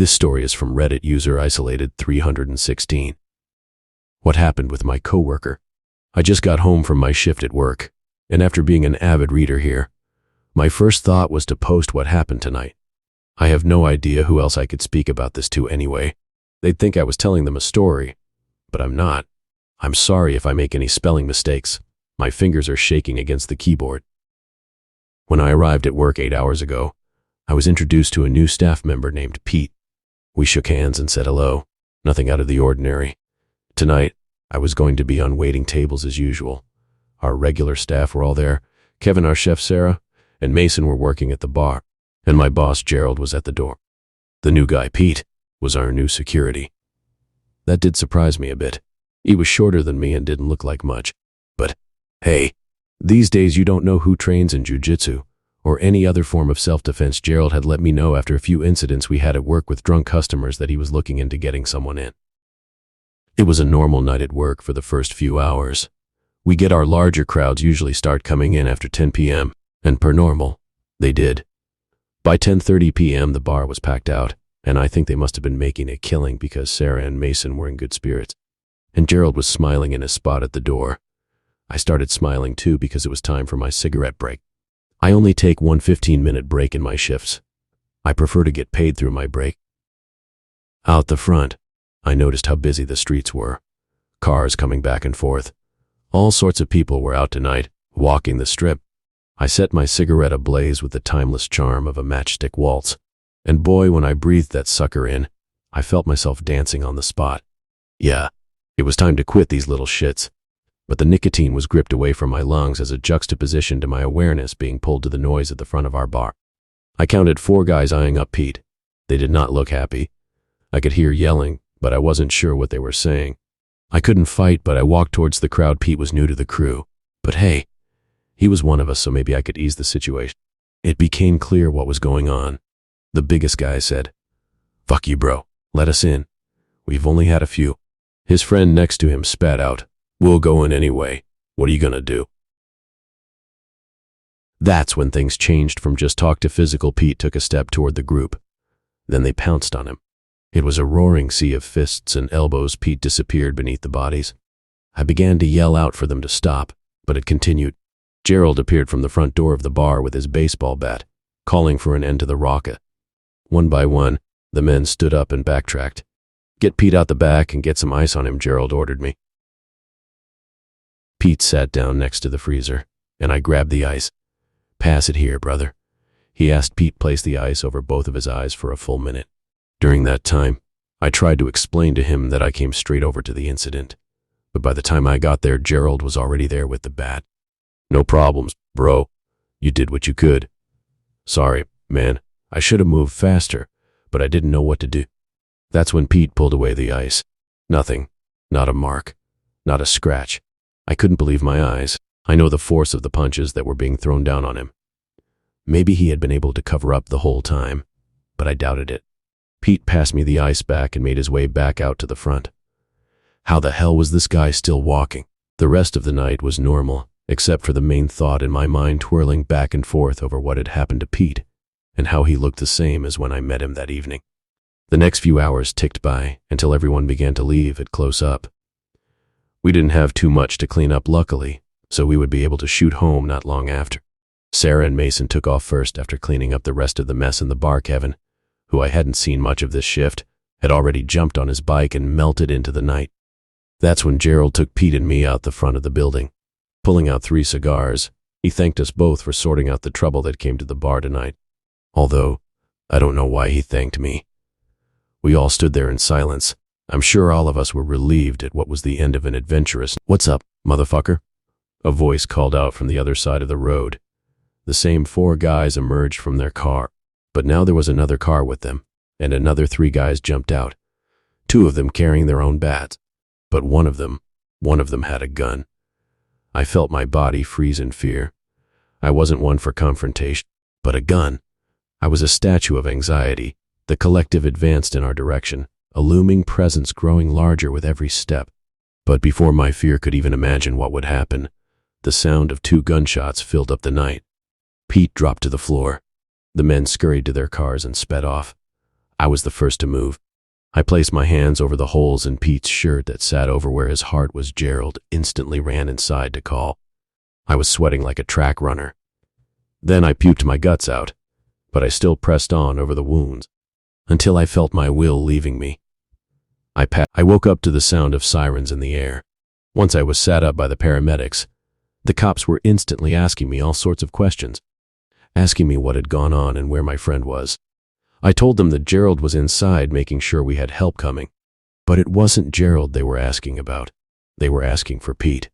This story is from Reddit user Isolated 316. What happened with my coworker? I just got home from my shift at work, and after being an avid reader here, my first thought was to post what happened tonight. I have no idea who else I could speak about this to anyway. They'd think I was telling them a story, but I'm not. I'm sorry if I make any spelling mistakes. My fingers are shaking against the keyboard. When I arrived at work 8 hours ago, I was introduced to a new staff member named Pete. We shook hands and said hello, nothing out of the ordinary. Tonight, I was going to be on waiting tables as usual. Our regular staff were all there. Kevin, our chef Sarah, and Mason were working at the bar, and my boss Gerald was at the door. The new guy, Pete, was our new security. That did surprise me a bit. He was shorter than me and didn't look like much. But, hey, these days you don't know who trains in jiu-jitsu or any other form of self-defense. Gerald had let me know after a few incidents we had at work with drunk customers that he was looking into getting someone in. It was a normal night at work for the first few hours. We get our larger crowds usually start coming in after 10 p.m., and per normal, they did. By 10:30 p.m. the bar was packed out, and I think they must have been making a killing because Sarah and Mason were in good spirits, and Gerald was smiling in his spot at the door. I started smiling too because it was time for my cigarette break. I only take one 15-minute break in my shifts. I prefer to get paid through my break. Out the front, I noticed how busy the streets were. Cars coming back and forth. All sorts of people were out tonight, walking the strip. I set my cigarette ablaze with the timeless charm of a matchstick waltz, and boy, when I breathed that sucker in, I felt myself dancing on the spot. Yeah, it was time to quit these little shits. But the nicotine was gripped away from my lungs as a juxtaposition to my awareness being pulled to the noise at the front of our bar. I counted 4 guys eyeing up Pete. They did not look happy. I could hear yelling, but I wasn't sure what they were saying. I couldn't fight, but I walked towards the crowd. Pete was new to the crew. But hey, he was one of us, so maybe I could ease the situation. It became clear what was going on. The biggest guy said, "Fuck you, bro. Let us in. We've only had a few." His friend next to him spat out, "We'll go in anyway. What are you gonna do?" That's when things changed from just talk to physical. Pete took a step toward the group. Then they pounced on him. It was a roaring sea of fists and elbows. Pete disappeared beneath the bodies. I began to yell out for them to stop, but it continued. Gerald appeared from the front door of the bar with his baseball bat, calling for an end to the racket. One by one, the men stood up and backtracked. "Get Pete out the back and get some ice on him," Gerald ordered me. Pete sat down next to the freezer, and I grabbed the ice. "Pass it here, brother," he asked. Pete placed the ice over both of his eyes for a full minute. During that time, I tried to explain to him that I came straight over to the incident, but by the time I got there, Gerald was already there with the bat. "No problems, bro. You did what you could." "Sorry, man. I should have moved faster, but I didn't know what to do." That's when Pete pulled away the ice. Nothing. Not a mark. Not a scratch. I couldn't believe my eyes. I know the force of the punches that were being thrown down on him. Maybe he had been able to cover up the whole time, but I doubted it. Pete passed me the ice back and made his way back out to the front. How the hell was this guy still walking? The rest of the night was normal, except for the main thought in my mind twirling back and forth over what had happened to Pete and how he looked the same as when I met him that evening. The next few hours ticked by until everyone began to leave at close up. We didn't have too much to clean up, luckily, so we would be able to shoot home not long after. Sarah and Mason took off first after cleaning up the rest of the mess in the bar. Kevin, who I hadn't seen much of this shift, had already jumped on his bike and melted into the night. That's when Gerald took Pete and me out the front of the building. Pulling out 3 cigars, he thanked us both for sorting out the trouble that came to the bar tonight. Although, I don't know why he thanked me. We all stood there in silence. I'm sure all of us were relieved at what was the end of an adventurous "What's up, motherfucker?" A voice called out from the other side of the road. The same 4 guys emerged from their car, but now there was another car with them, and another 3 guys jumped out, 2 of them carrying their own bats, but one of them had a gun. I felt my body freeze in fear. I wasn't one for confrontation, but a gun. I was a statue of anxiety. The collective advanced in our direction, a looming presence growing larger with every step. But before my fear could even imagine what would happen, the sound of 2 gunshots filled up the night. Pete dropped to the floor. The men scurried to their cars and sped off. I was the first to move. I placed my hands over the holes in Pete's shirt that sat over where his heart was. Gerald instantly ran inside to call. I was sweating like a track runner. Then I puked my guts out, but I still pressed on over the wounds until I felt my will leaving me. I woke up to the sound of sirens in the air. Once I was sat up by the paramedics, the cops were instantly asking me all sorts of questions, asking me what had gone on and where my friend was. I told them that Gerald was inside making sure we had help coming. But it wasn't Gerald they were asking about. They were asking for Pete,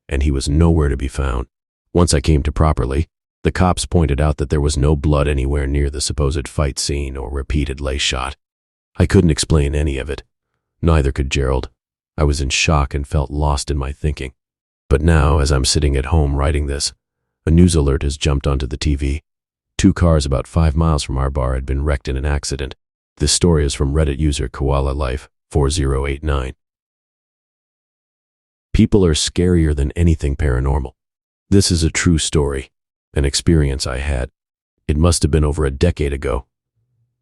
and he was nowhere to be found. Once I came to properly, the cops pointed out that there was no blood anywhere near the supposed fight scene or where Pete had lay shot. I couldn't explain any of it. Neither could Gerald. I was in shock and felt lost in my thinking. But now, as I'm sitting at home writing this, a news alert has jumped onto the TV. 2 cars about 5 miles from our bar had been wrecked in an accident. This story is from Reddit user Koala Life 4089. People are scarier than anything paranormal. This is a true story, an experience I had. It must have been over a decade ago.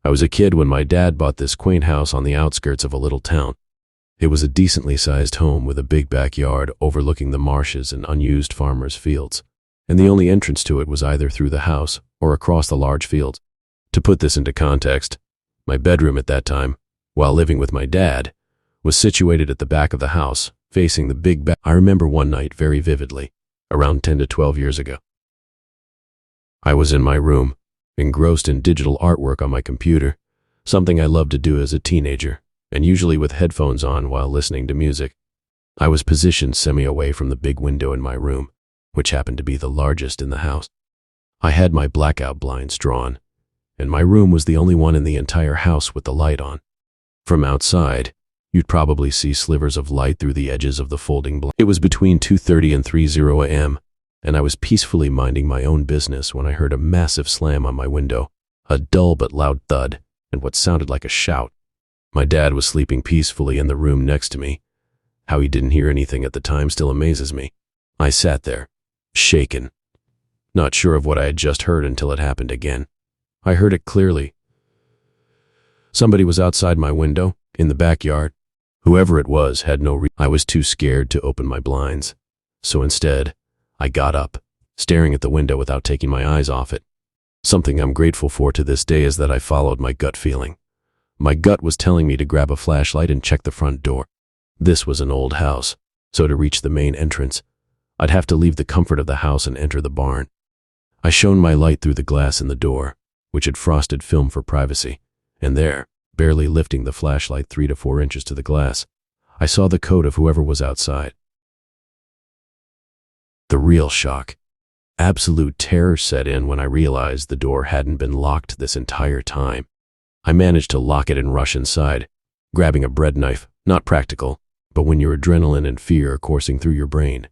I was a kid when my dad bought this quaint house on the outskirts of a little town. It was a decently sized home with a big backyard overlooking the marshes and unused farmers' fields, and the only entrance to it was either through the house or across the large fields. To put this into context, my bedroom at that time, while living with my dad, was situated at the back of the house, facing the big back. I remember one night very vividly, around 10 to 12 years ago. I was in my room, engrossed in digital artwork on my computer, something I loved to do as a teenager, and usually with headphones on while listening to music. I was positioned semi-away from the big window in my room, which happened to be the largest in the house. I had my blackout blinds drawn, and my room was the only one in the entire house with the light on. From outside, you'd probably see slivers of light through the edges of the folding blinds. It was between 2:30 and 3:00 a.m., and I was peacefully minding my own business when I heard a massive slam on my window, a dull but loud thud, and what sounded like a shout. My dad was sleeping peacefully in the room next to me. How he didn't hear anything at the time still amazes me. I sat there, shaken, not sure of what I had just heard until it happened again. I heard it clearly. Somebody was outside my window, in the backyard. Whoever it was had no reason. I was too scared to open my blinds, so instead, I got up, staring at the window without taking my eyes off it. Something I'm grateful for to this day is that I followed my gut feeling. My gut was telling me to grab a flashlight and check the front door. This was an old house, so to reach the main entrance, I'd have to leave the comfort of the house and enter the barn. I shone my light through the glass in the door, which had frosted film for privacy, and there, barely lifting the flashlight 3 to 4 inches to the glass, I saw the coat of whoever was outside. The real shock. Absolute terror set in when I realized the door hadn't been locked this entire time. I managed to lock it and rush inside, grabbing a bread knife. Not practical, but when your adrenaline and fear are coursing through your brain,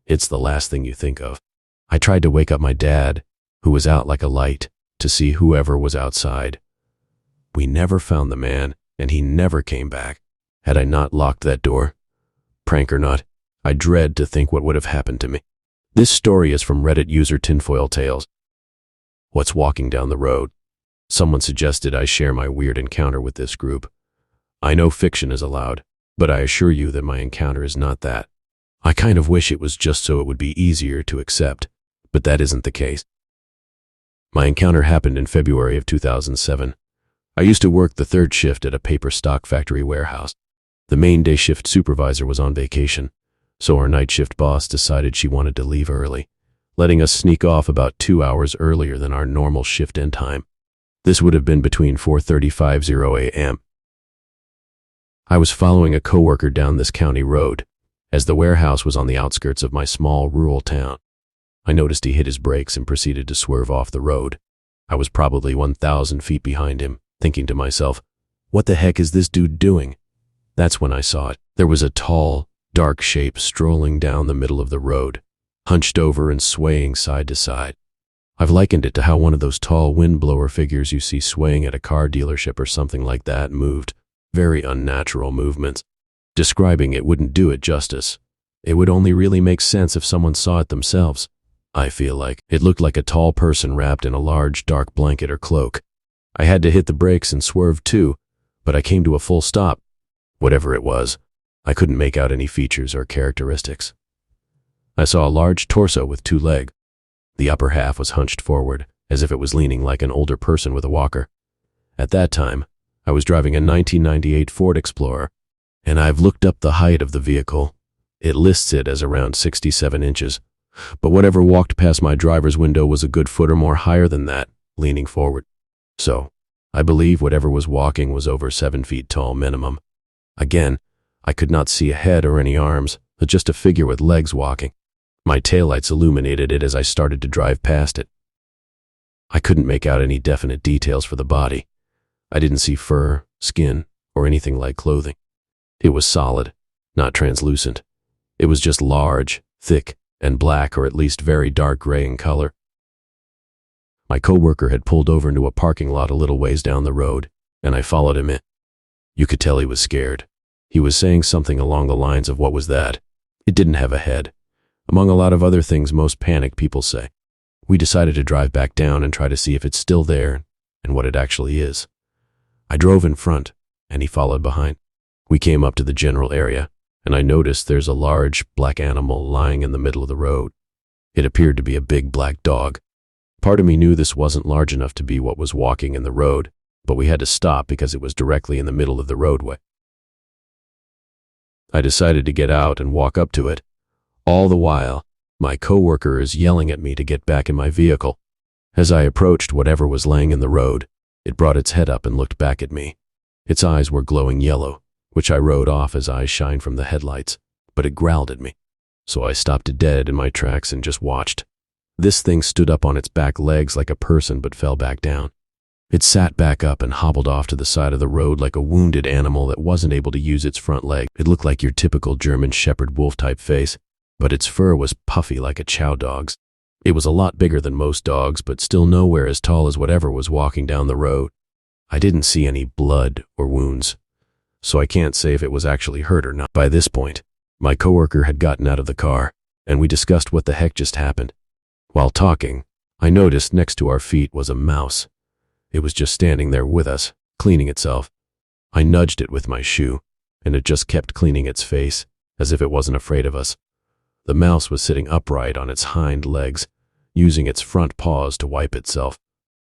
it's the last thing you think of. I tried to wake up my dad, who was out like a light, to see whoever was outside. We never found the man, and he never came back. Had I not locked that door? Prank or not, I dread to think what would have happened to me. This story is from Reddit user Tinfoil Tales. What's walking down the road? Someone suggested I share my weird encounter with this group. I know fiction is allowed, but I assure you that my encounter is not that. I kind of wish it was just so it would be easier to accept, but that isn't the case. My encounter happened in February of 2007. I used to work the third shift at a paper stock factory warehouse. The main day shift supervisor was on vacation, so our night shift boss decided she wanted to leave early, letting us sneak off about 2 hours earlier than our normal shift end time. This would have been between 4:35 a.m. I was following a coworker down this county road, as the warehouse was on the outskirts of my small rural town. I noticed he hit his brakes and proceeded to swerve off the road. I was probably 1,000 feet behind him, thinking to myself, what the heck is this dude doing? That's when I saw it. There was a tall, dark shape strolling down the middle of the road, hunched over and swaying side to side. I've likened it to how one of those tall windblower figures you see swaying at a car dealership or something like that moved. Very unnatural movements. Describing it wouldn't do it justice. It would only really make sense if someone saw it themselves. I feel like it looked like a tall person wrapped in a large dark blanket or cloak. I had to hit the brakes and swerve too, but I came to a full stop. Whatever it was, I couldn't make out any features or characteristics. I saw a large torso with 2 legs. The upper half was hunched forward, as if it was leaning like an older person with a walker. At that time, I was driving a 1998 Ford Explorer, and I've looked up the height of the vehicle. It lists it as around 67 inches, but whatever walked past my driver's window was a good foot or more higher than that, leaning forward. So, I believe whatever was walking was over 7 feet tall minimum. Again, I could not see a head or any arms, but just a figure with legs walking. My taillights illuminated it as I started to drive past it. I couldn't make out any definite details for the body. I didn't see fur, skin, or anything like clothing. It was solid, not translucent. It was just large, thick, and black, or at least very dark gray in color. My coworker had pulled over into a parking lot a little ways down the road, and I followed him in. You could tell he was scared. He was saying something along the lines of, "What was that? It didn't have a head," among a lot of other things most panicked people say. We decided to drive back down and try to see if it's still there and what it actually is. I drove in front, and he followed behind. We came up to the general area, and I noticed there's a large black animal lying in the middle of the road. It appeared to be a big black dog. Part of me knew this wasn't large enough to be what was walking in the road, but we had to stop because it was directly in the middle of the roadway. I decided to get out and walk up to it. All the while, my coworker is yelling at me to get back in my vehicle. As I approached whatever was laying in the road, it brought its head up and looked back at me. Its eyes were glowing yellow, which I wrote off as eyes shine from the headlights, but it growled at me. So I stopped dead in my tracks and just watched. This thing stood up on its back legs like a person but fell back down. It sat back up and hobbled off to the side of the road like a wounded animal that wasn't able to use its front leg. It looked like your typical German Shepherd wolf type face, but its fur was puffy like a chow dog's. It was a lot bigger than most dogs, but still nowhere as tall as whatever was walking down the road. I didn't see any blood or wounds, so I can't say if it was actually hurt or not. By this point, my coworker had gotten out of the car, and we discussed what the heck just happened. While talking, I noticed next to our feet was a mouse. It was just standing there with us, cleaning itself. I nudged it with my shoe, and it just kept cleaning its face, as if it wasn't afraid of us. The mouse was sitting upright on its hind legs, using its front paws to wipe itself.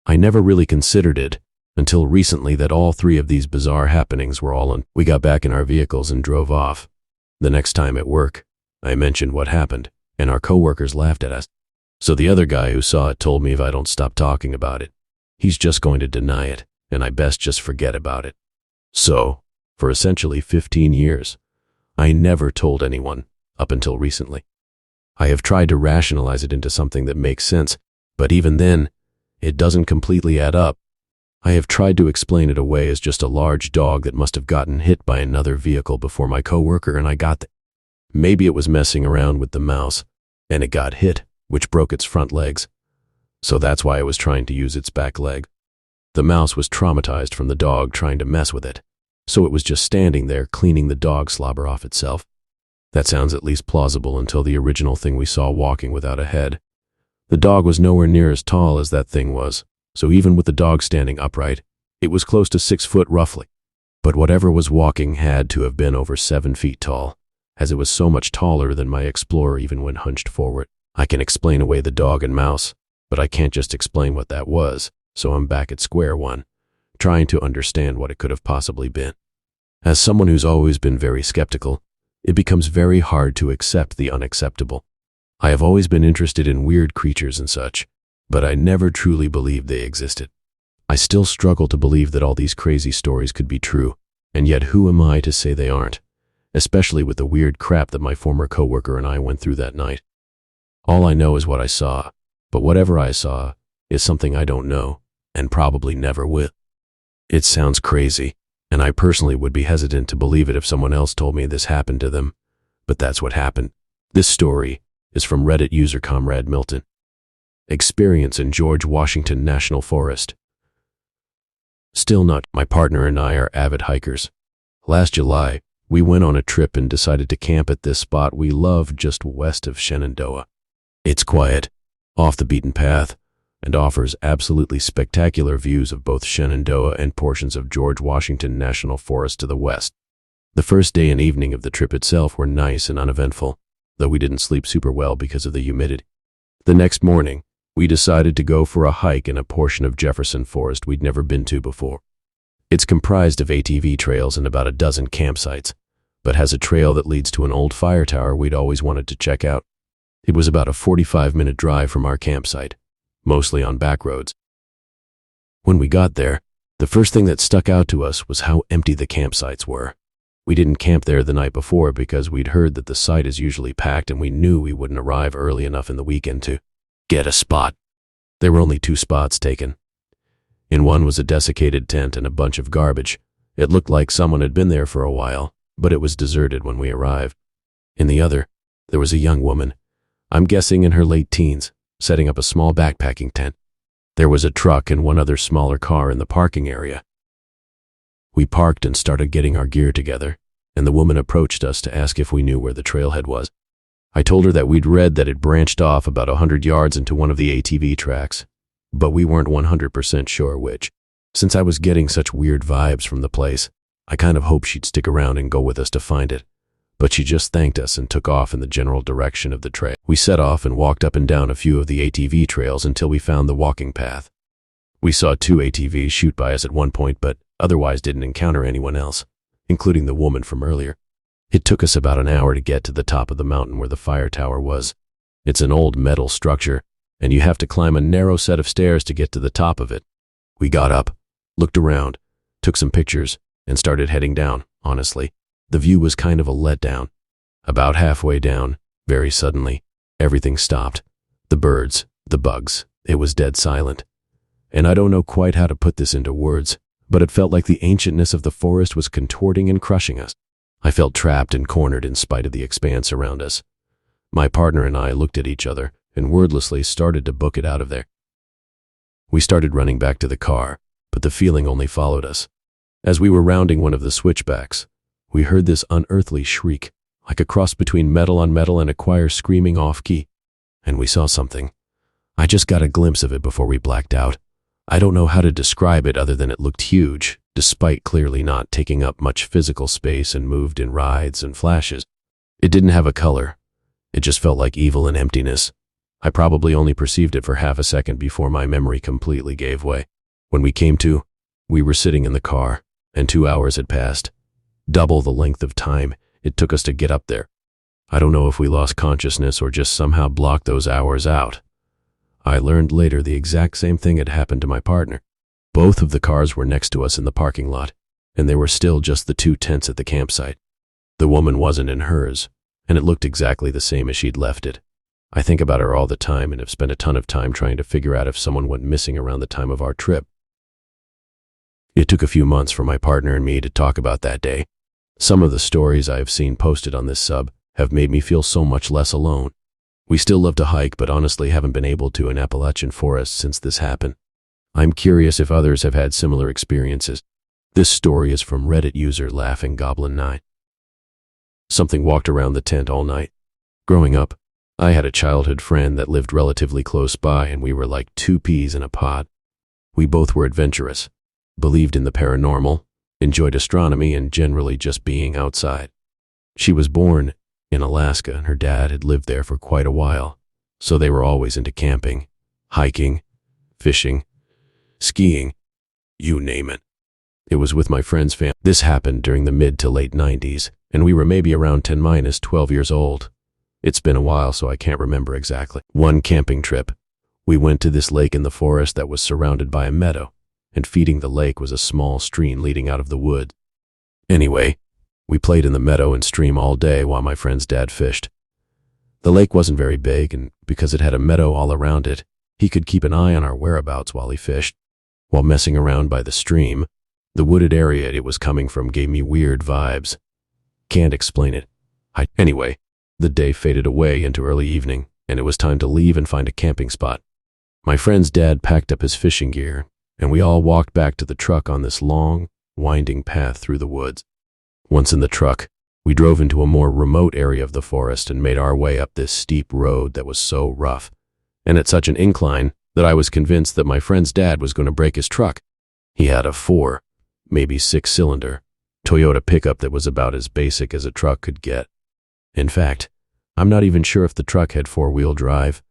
I never really considered it until recently that all 3 of these bizarre happenings were all on. We got back in our vehicles and drove off. The next time at work, I mentioned what happened, and our coworkers laughed at us. So the other guy who saw it told me if I don't stop talking about it, he's just going to deny it, and I best just forget about it. So, for essentially 15 years, I never told anyone, up until recently. I have tried to rationalize it into something that makes sense, but even then, it doesn't completely add up. I have tried to explain it away as just a large dog that must have gotten hit by another vehicle before my coworker and I got there. Maybe it was messing around with the mouse, and it got hit, which broke its front legs. So that's why I was trying to use its back leg. The mouse was traumatized from the dog trying to mess with it, so it was just standing there cleaning the dog slobber off itself. That sounds at least plausible until the original thing we saw walking without a head. The dog was nowhere near as tall as that thing was, so even with the dog standing upright, it was close to 6 foot roughly. But whatever was walking had to have been over 7 feet tall, as it was so much taller than my Explorer even when hunched forward. I can explain away the dog and mouse, but I can't just explain what that was, so I'm back at square one, trying to understand what it could have possibly been. As someone who's always been very skeptical, it becomes very hard to accept the unacceptable. I have always been interested in weird creatures and such, but I never truly believed they existed. I still struggle to believe that all these crazy stories could be true, and yet who am I to say they aren't, especially with the weird crap that my former coworker and I went through that night. All I know is what I saw, but whatever I saw is something I don't know, and probably never will. It sounds crazy, and I personally would be hesitant to believe it if someone else told me this happened to them, but that's what happened. This story is from Reddit user Comrade Milton. Experience in George Washington National Forest. Still not. My partner and I are avid hikers. Last July, we went on a trip and decided to camp at this spot we love just west of Shenandoah. It's quiet, off the beaten path, and offers absolutely spectacular views of both Shenandoah and portions of George Washington National Forest to the west. The first day and evening of the trip itself were nice and uneventful, though we didn't sleep super well because of the humidity. The next morning, we decided to go for a hike in a portion of Jefferson Forest we'd never been to before. It's comprised of ATV trails and about a dozen campsites, but has a trail that leads to an old fire tower we'd always wanted to check out. It was about a 45-minute drive from our campsite, mostly on back roads. When we got there, the first thing that stuck out to us was how empty the campsites were. We didn't camp there the night before because we'd heard that the site is usually packed and we knew we wouldn't arrive early enough in the weekend to get a spot. There were only 2 spots taken. In one was a desiccated tent and a bunch of garbage. It looked like someone had been there for a while, but it was deserted when we arrived. In the other, there was a young woman, I'm guessing in her late teens, setting up a small backpacking tent. There was a truck and one other smaller car in the parking area. We parked and started getting our gear together, and the woman approached us to ask if we knew where the trailhead was. I told her that we'd read that it branched off about 100 yards into one of the ATV tracks, but we weren't 100% sure which. Since I was getting such weird vibes from the place, I kind of hoped she'd stick around and go with us to find it. But she just thanked us and took off in the general direction of the trail. We set off and walked up and down a few of the ATV trails until we found the walking path. We saw 2 ATVs shoot by us at one point, but otherwise didn't encounter anyone else, including the woman from earlier. It took us about an hour to get to the top of the mountain where the fire tower was. It's an old metal structure, and you have to climb a narrow set of stairs to get to the top of it. We got up, looked around, took some pictures, and started heading down. Honestly, the view was kind of a letdown. About halfway down, very suddenly, everything stopped. The birds, the bugs, it was dead silent. And I don't know quite how to put this into words, but it felt like the ancientness of the forest was contorting and crushing us. I felt trapped and cornered in spite of the expanse around us. My partner and I looked at each other and wordlessly started to book it out of there. We started running back to the car, but the feeling only followed us. As we were rounding one of the switchbacks, we heard this unearthly shriek, like a cross between metal on metal and a choir screaming off-key. And we saw something. I just got a glimpse of it before we blacked out. I don't know how to describe it other than it looked huge, despite clearly not taking up much physical space and moved in writhes and flashes. It didn't have a color. It just felt like evil and emptiness. I probably only perceived it for half a second before my memory completely gave way. When we came to, we were sitting in the car, and 2 hours had passed. Double the length of time it took us to get up there. I don't know if we lost consciousness or just somehow blocked those hours out. I learned later the exact same thing had happened to my partner. Both of the cars were next to us in the parking lot, and there were still just the 2 tents at the campsite. The woman wasn't in hers, and it looked exactly the same as she'd left it. I think about her all the time and have spent a ton of time trying to figure out if someone went missing around the time of our trip. It took a few months for my partner and me to talk about that day. Some of the stories I have seen posted on this sub have made me feel so much less alone. We still love to hike, but honestly haven't been able to in Appalachian forest since this happened. I'm curious if others have had similar experiences. This story is from Reddit user Laughing Goblin 9. Something walked around the tent all night. Growing up, I had a childhood friend that lived relatively close by, and we were like 2 peas in a pod. We both were adventurous, believed in the paranormal, enjoyed astronomy, and generally just being outside. She was born in Alaska, and her dad had lived there for quite a while, so they were always into camping, hiking, fishing, skiing, you name it. It was with my friend's family. This happened during the mid to late 90s, and we were maybe around 10-12 years old. It's been a while, so I can't remember exactly. One camping trip, we went to this lake in the forest that was surrounded by a meadow, and feeding the lake was a small stream leading out of the wood. Anyway, we played in the meadow and stream all day while my friend's dad fished. The lake wasn't very big, and because it had a meadow all around it, he could keep an eye on our whereabouts while he fished. While messing around by the stream, the wooded area it was coming from gave me weird vibes. Can't explain it. Anyway, the day faded away into early evening, and it was time to leave and find a camping spot. My friend's dad packed up his fishing gear, and we all walked back to the truck on this long, winding path through the woods. Once in the truck, we drove into a more remote area of the forest and made our way up this steep road that was so rough, and at such an incline that I was convinced that my friend's dad was going to break his truck. He had a 4, maybe 6-cylinder Toyota pickup that was about as basic as a truck could get. In fact, I'm not even sure if the truck had 4-wheel drive,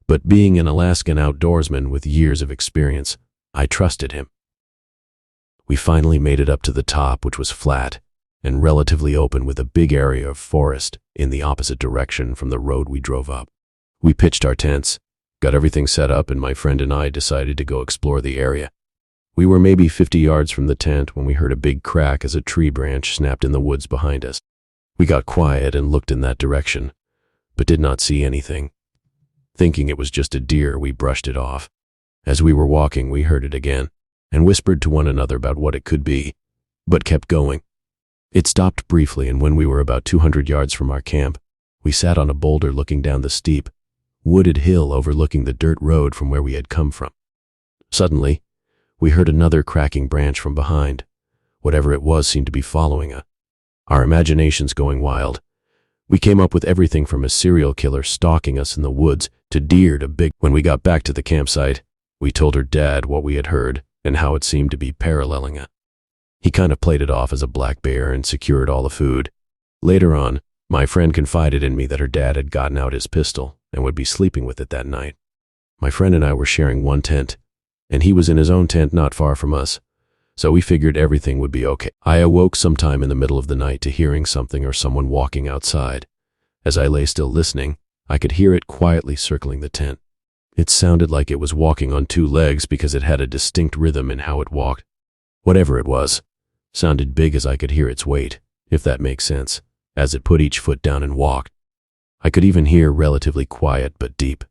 but being an Alaskan outdoorsman with years of experience, I trusted him. We finally made it up to the top, which was flat and relatively open with a big area of forest in the opposite direction from the road we drove up. We pitched our tents, got everything set up, and my friend and I decided to go explore the area. We were maybe 50 yards from the tent when we heard a big crack as a tree branch snapped in the woods behind us. We got quiet and looked in that direction, but did not see anything. Thinking it was just a deer, we brushed it off. As we were walking, we heard it again and whispered to one another about what it could be, but kept going. It stopped briefly, and when we were about 200 yards from our camp, we sat on a boulder looking down the steep, wooded hill overlooking the dirt road from where we had come from. Suddenly, we heard another cracking branch from behind. Whatever it was seemed to be following us. Our imaginations going wild. We came up with everything from a serial killer stalking us in the woods to deer to big. When we got back to the campsite, we told her dad what we had heard and how it seemed to be paralleling us. He kind of played it off as a black bear and secured all the food. Later on, my friend confided in me that her dad had gotten out his pistol and would be sleeping with it that night. My friend and I were sharing one tent, and he was in his own tent not far from us, so we figured everything would be okay. I awoke sometime in the middle of the night to hearing something or someone walking outside. As I lay still listening, I could hear it quietly circling the tent. It sounded like it was walking on 2 legs because it had a distinct rhythm in how it walked. Whatever it was, sounded big as I could hear its weight, if that makes sense, as it put each foot down and walked. I could even hear relatively quiet but deep,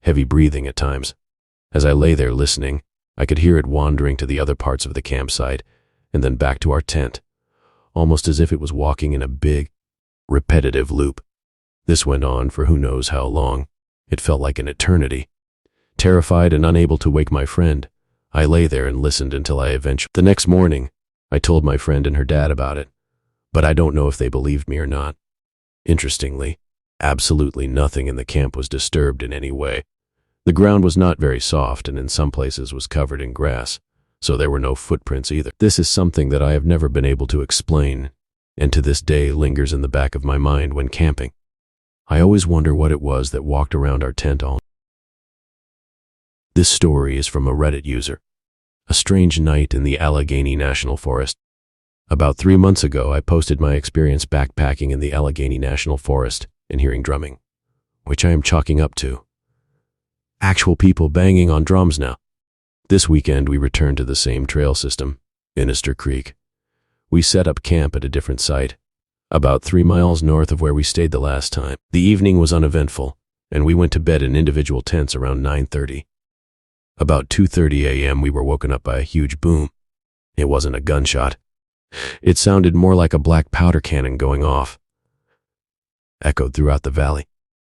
heavy breathing at times. As I lay there listening, I could hear it wandering to the other parts of the campsite and then back to our tent, almost as if it was walking in a big, repetitive loop. This went on for who knows how long. It felt like an eternity. Terrified and unable to wake my friend, I lay there and listened until I eventually... The next morning, I told my friend and her dad about it, but I don't know if they believed me or not. Interestingly, absolutely nothing in the camp was disturbed in any way. The ground was not very soft and in some places was covered in grass, so there were no footprints either. This is something that I have never been able to explain, and to this day lingers in the back of my mind when camping. I always wonder what it was that walked around our tent all night. This story is from a Reddit user. A strange night in the Allegheny National Forest. About 3 months ago, I posted my experience backpacking in the Allegheny National Forest and hearing drumming, which I am chalking up to actual people banging on drums now. This weekend, we returned to the same trail system, Inister Creek. We set up camp at a different site, about 3 miles north of where we stayed the last time. The evening was uneventful, and we went to bed in individual tents around 9:30. About 2:30 a.m., we were woken up by a huge boom. It wasn't a gunshot. It sounded more like a black powder cannon going off. Echoed throughout the valley.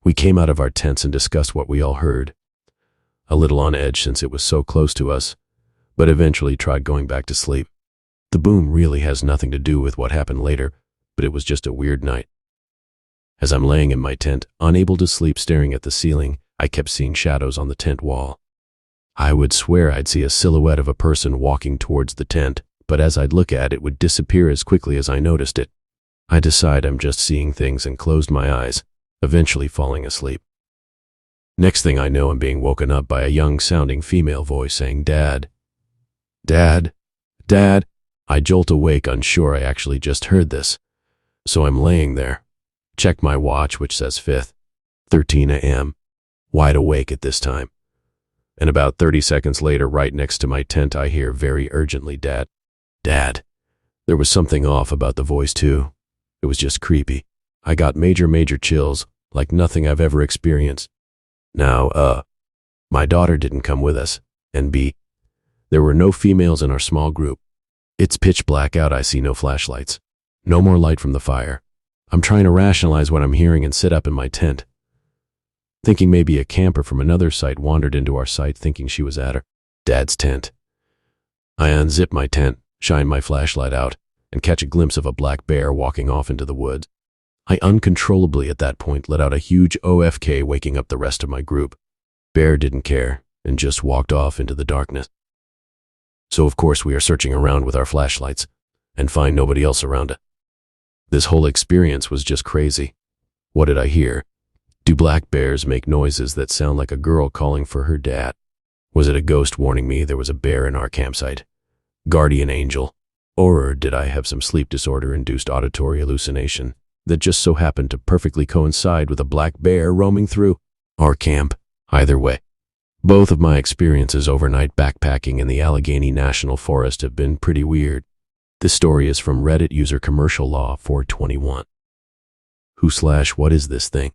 We came out of our tents and discussed what we all heard. A little on edge since it was so close to us, but eventually tried going back to sleep. The boom really has nothing to do with what happened later, but it was just a weird night. As I'm laying in my tent, unable to sleep, staring at the ceiling, I kept seeing shadows on the tent wall. I would swear I'd see a silhouette of a person walking towards the tent, but as I'd look at it, it would disappear as quickly as I noticed it. I decide I'm just seeing things and closed my eyes, eventually falling asleep. Next thing I know, I'm being woken up by a young-sounding female voice saying, "Dad, Dad, Dad." I jolt awake, unsure I actually just heard this. So I'm laying there. Check my watch, which says 5:13 a.m., wide awake at this time. And about 30 seconds later, right next to my tent, I hear very urgently, "Dad, Dad." There was something off about the voice too. It was just creepy. I got major chills, like nothing I've ever experienced. Now, my daughter didn't come with us, and B, there were no females in our small group. It's pitch black out, I see no flashlights. No more light from the fire. I'm trying to rationalize what I'm hearing and sit up in my tent, thinking maybe a camper from another site wandered into our site thinking she was at her dad's tent. I unzip my tent, shine my flashlight out, and catch a glimpse of a black bear walking off into the woods. I uncontrollably at that point let out a huge OFK, waking up the rest of my group. Bear didn't care. and just walked off into the darkness. So of course we are searching around with our flashlights and find nobody else around it. This whole experience was just crazy. What did I hear? Do black bears make noises that sound like a girl calling for her dad? Was it a ghost warning me there was a bear in our campsite? Guardian angel? Or did I have some sleep disorder-induced auditory hallucination that just so happened to perfectly coincide with a black bear roaming through our camp? Either way, both of my experiences overnight backpacking in the Allegheny National Forest have been pretty weird. This story is from Reddit user Commercial Law 421. What is this thing?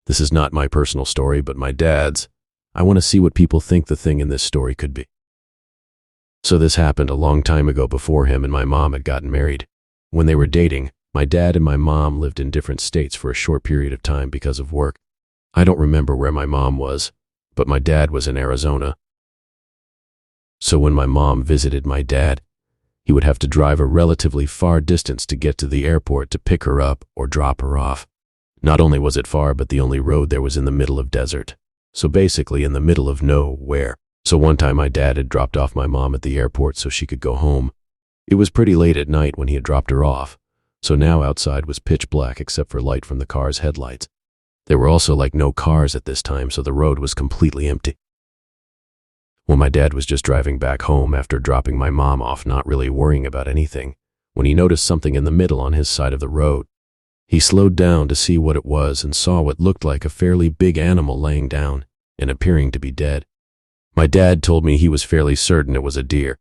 This is not my personal story, but my dad's. I want to see what people think the thing in this story could be. So this happened a long time ago before him and my mom had gotten married. When they were dating, my dad and my mom lived in different states for a short period of time because of work. I don't remember where my mom was, but my dad was in Arizona. So when my mom visited my dad, he would have to drive a relatively far distance to get to the airport to pick her up or drop her off. Not only was it far, but the only road there was in the middle of desert. So basically in the middle of nowhere. So one time my dad had dropped off my mom at the airport so she could go home. It was pretty late at night when he had dropped her off, so now outside was pitch black except for light from the car's headlights. There were also like no cars at this time, so the road was completely empty. Well, my dad was just driving back home after dropping my mom off, not really worrying about anything, when he noticed something in the middle on his side of the road. He slowed down to see what it was and saw what looked like a fairly big animal laying down and appearing to be dead. My dad told me he was fairly certain it was a deer.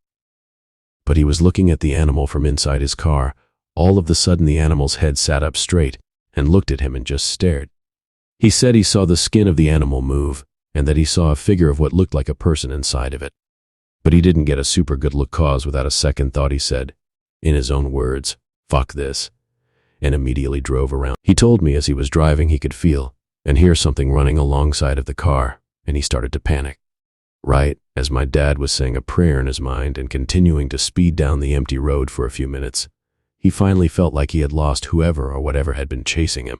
But he was looking at the animal from inside his car. All of a sudden the animal's head sat up straight and looked at him and just stared. He said he saw the skin of the animal move and that he saw a figure of what looked like a person inside of it. But he didn't get a super good look, cause without a second thought he said, in his own words, "Fuck this," and immediately drove around. He told me as he was driving he could feel and hear something running alongside of the car, and he started to panic. Right as my dad was saying a prayer in his mind and continuing to speed down the empty road for a few minutes, he finally felt like he had lost whoever or whatever had been chasing him.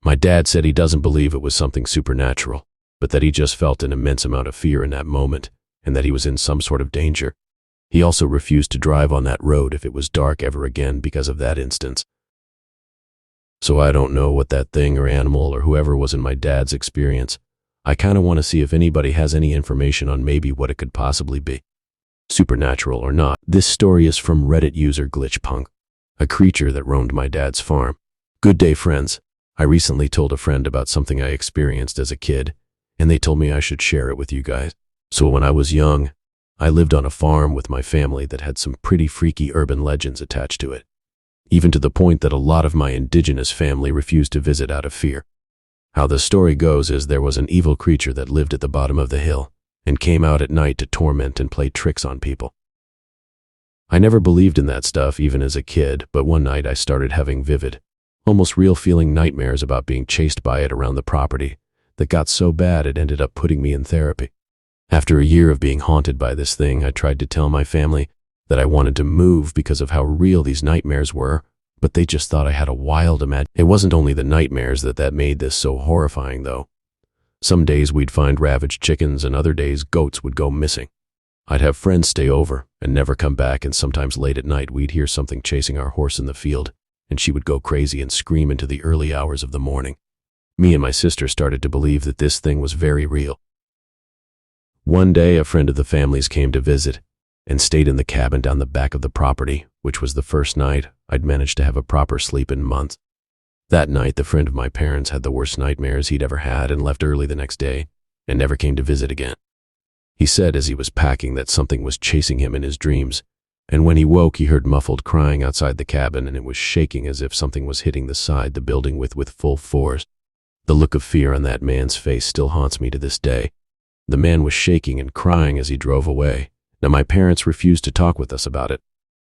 My dad said he doesn't believe it was something supernatural, but that he just felt an immense amount of fear in that moment and that he was in some sort of danger. He also refused to drive on that road if it was dark ever again because of that instance. So I don't know what that thing or animal or whoever was in my dad's experience. I kind of want to see if anybody has any information on maybe what it could possibly be. Supernatural or not. This story is from Reddit user Glitchpunk, a creature that roamed my dad's farm. Good day, friends. I recently told a friend about something I experienced as a kid, and they told me I should share it with you guys. So when I was young, I lived on a farm with my family that had some pretty freaky urban legends attached to it, even to the point that a lot of my indigenous family refused to visit out of fear. How the story goes is there was an evil creature that lived at the bottom of the hill and came out at night to torment and play tricks on people. I never believed in that stuff even as a kid, but one night I started having vivid, almost real feeling nightmares about being chased by it around the property that got so bad it ended up putting me in therapy. After a year of being haunted by this thing, I tried to tell my family that I wanted to move because of how real these nightmares were, but they just thought I had a wild imagination. It wasn't only the nightmares that made this so horrifying, though. Some days we'd find ravaged chickens and other days goats would go missing. I'd have friends stay over and never come back, and sometimes late at night we'd hear something chasing our horse in the field, and she would go crazy and scream into the early hours of the morning. Me and my sister started to believe that this thing was very real. One day a friend of the family's came to visit and stayed in the cabin down the back of the property, which was the first night I'd managed to have a proper sleep in months. That night, the friend of my parents had the worst nightmares he'd ever had and left early the next day and never came to visit again. He said as he was packing that something was chasing him in his dreams, and when he woke he heard muffled crying outside the cabin, and it was shaking as if something was hitting the side the building with full force. The look of fear on that man's face still haunts me to this day. The man was shaking and crying as he drove away. Now, my parents refused to talk with us about it.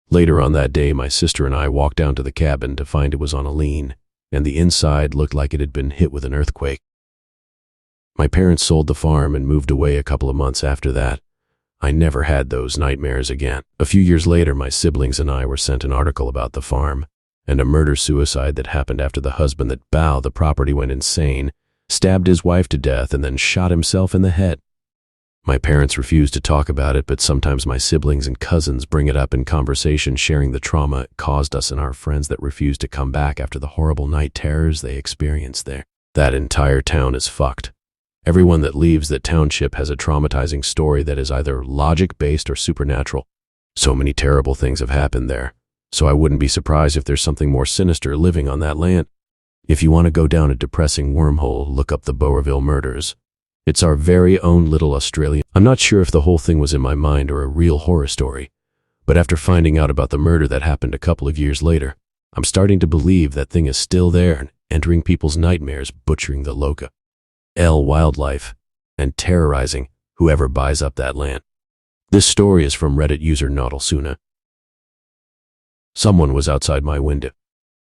Later on that day, my sister and I walked down to the cabin to find it was on a lean, and the inside looked like it had been hit with an earthquake. My parents sold the farm and moved away a couple of months after that. I never had those nightmares again. A few years later, my siblings and I were sent an article about the farm and a murder-suicide that happened after the husband that bought the property went insane, stabbed his wife to death, and then shot himself in the head. My parents refuse to talk about it, but sometimes my siblings and cousins bring it up in conversation, sharing the trauma it caused us and our friends that refuse to come back after the horrible night terrors they experienced there. That entire town is fucked. Everyone that leaves that township has a traumatizing story that is either logic-based or supernatural. So many terrible things have happened there, so I wouldn't be surprised if there's something more sinister living on that land. If you want to go down a depressing wormhole, look up the Bowerville murders. It's our very own little Australian. I'm not sure if the whole thing was in my mind or a real horror story, but after finding out about the murder that happened a couple of years later, I'm starting to believe that thing is still there and entering people's nightmares, butchering the local wildlife and terrorizing whoever buys up that land. This story is from Reddit user Nautilsuna. Someone was outside my window.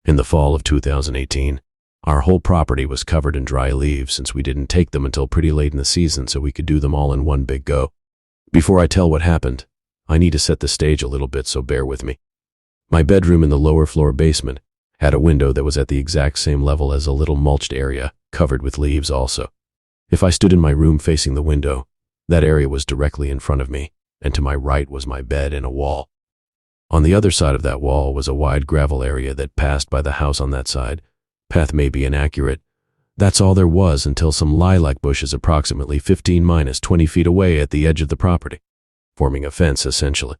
In the fall of 2018, our whole property was covered in dry leaves since we didn't take them until pretty late in the season so we could do them all in one big go. Before I tell what happened, I need to set the stage a little bit, so bear with me. My bedroom in the lower floor basement had a window that was at the exact same level as a little mulched area covered with leaves also. If I stood in my room facing the window, that area was directly in front of me, and to my right was my bed and a wall. On the other side of that wall was a wide gravel area that passed by the house on that side. Path may be inaccurate. That's all there was until some lilac bushes approximately 15-20 feet away at the edge of the property, forming a fence essentially.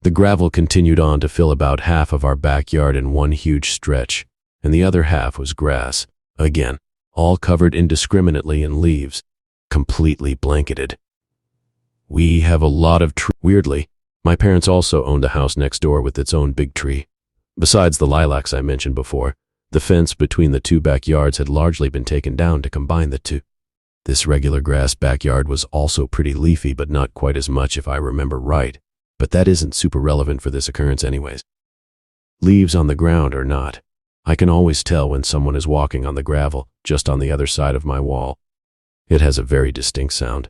The gravel continued on to fill about half of our backyard in one huge stretch, and the other half was grass, again, all covered indiscriminately in leaves, completely blanketed. We have a lot of trees. Weirdly, my parents also owned a house next door with its own big tree. Besides the lilacs I mentioned before, the fence between the two backyards had largely been taken down to combine the two. This regular grass backyard was also pretty leafy, but not quite as much if I remember right, but that isn't super relevant for this occurrence anyways. Leaves on the ground or not, I can always tell when someone is walking on the gravel just on the other side of my wall. It has a very distinct sound.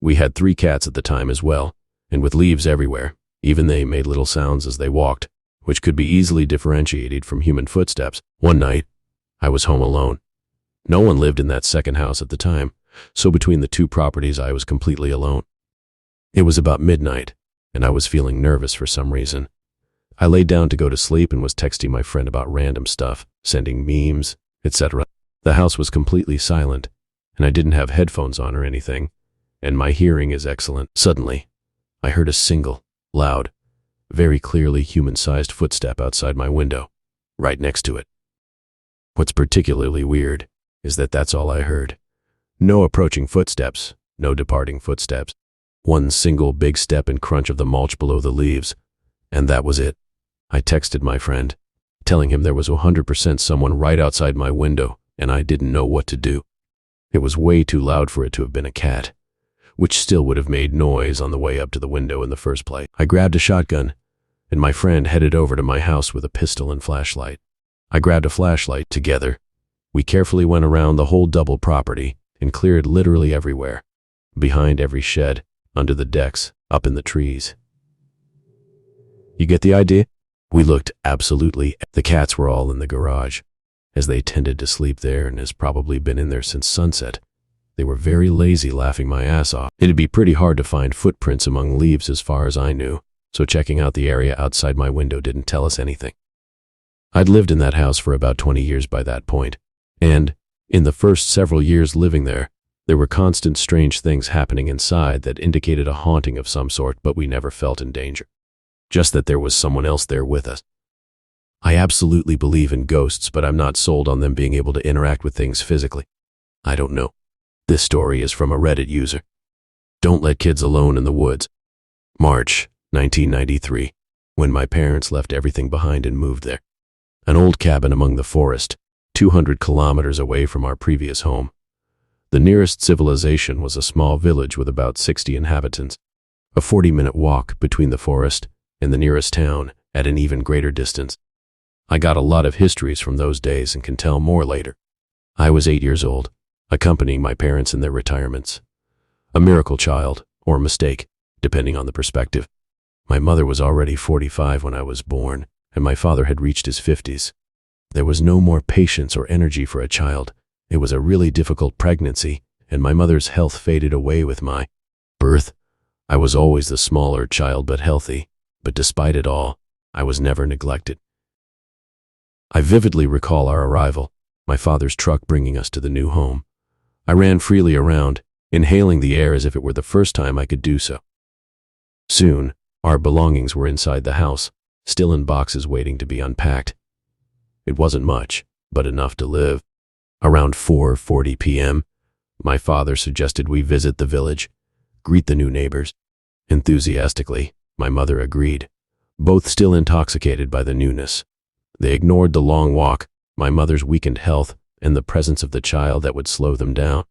We had 3 cats at the time as well, and with leaves everywhere, even they made little sounds as they walked, which could be easily differentiated from human footsteps. One night, I was home alone. No one lived in that second house at the time, so between the two properties I was completely alone. It was about midnight, and I was feeling nervous for some reason. I laid down to go to sleep and was texting my friend about random stuff, sending memes, etc. The house was completely silent, and I didn't have headphones on or anything, and my hearing is excellent. Suddenly, I heard a single, loud, very clearly human-sized footstep outside my window, right next to it. What's particularly weird is that that's all I heard. No approaching footsteps, no departing footsteps. One single big step and crunch of the mulch below the leaves, and that was it. I texted my friend, telling him there was 100% someone right outside my window, and I didn't know what to do. It was way too loud for it to have been a cat, which still would have made noise on the way up to the window in the first place. I grabbed a shotgun, and my friend headed over to my house with a pistol and flashlight. I grabbed a flashlight. Together, we carefully went around the whole double property and cleared literally everywhere, behind every shed, under the decks, up in the trees. You get the idea? We looked absolutely. The cats were all in the garage, as they tended to sleep there and has probably been in there since sunset. They were very lazy, laughing my ass off. It'd be pretty hard to find footprints among leaves as far as I knew, so checking out the area outside my window didn't tell us anything. I'd lived in that house for about 20 years by that point, and, in the first several years living there were constant strange things happening inside that indicated a haunting of some sort, but we never felt in danger. Just that there was someone else there with us. I absolutely believe in ghosts, but I'm not sold on them being able to interact with things physically. I don't know. This story is from a Reddit user. Don't let kids alone in the woods. March 1993, when my parents left everything behind and moved there. An old cabin among the forest, 200 kilometers away from our previous home. The nearest civilization was a small village with about 60 inhabitants. A 40-minute walk between the forest and the nearest town at an even greater distance. I got a lot of histories from those days and can tell more later. I was 8 years old, accompanying my parents in their retirements. A miracle child, or mistake, depending on the perspective. My mother was already 45 when I was born, and my father had reached his 50s. There was no more patience or energy for a child. It was a really difficult pregnancy, and my mother's health faded away with my birth, I was always the smaller child but healthy, but despite it all, I was never neglected. I vividly recall our arrival, my father's truck bringing us to the new home. I ran freely around, inhaling the air as if it were the first time I could do so. Soon, our belongings were inside the house, still in boxes waiting to be unpacked. It wasn't much, but enough to live. Around 4:40 p.m., my father suggested we visit the village, greet the new neighbors. Enthusiastically, my mother agreed, both still intoxicated by the newness. They ignored the long walk, my mother's weakened health, and the presence of the child that would slow them down.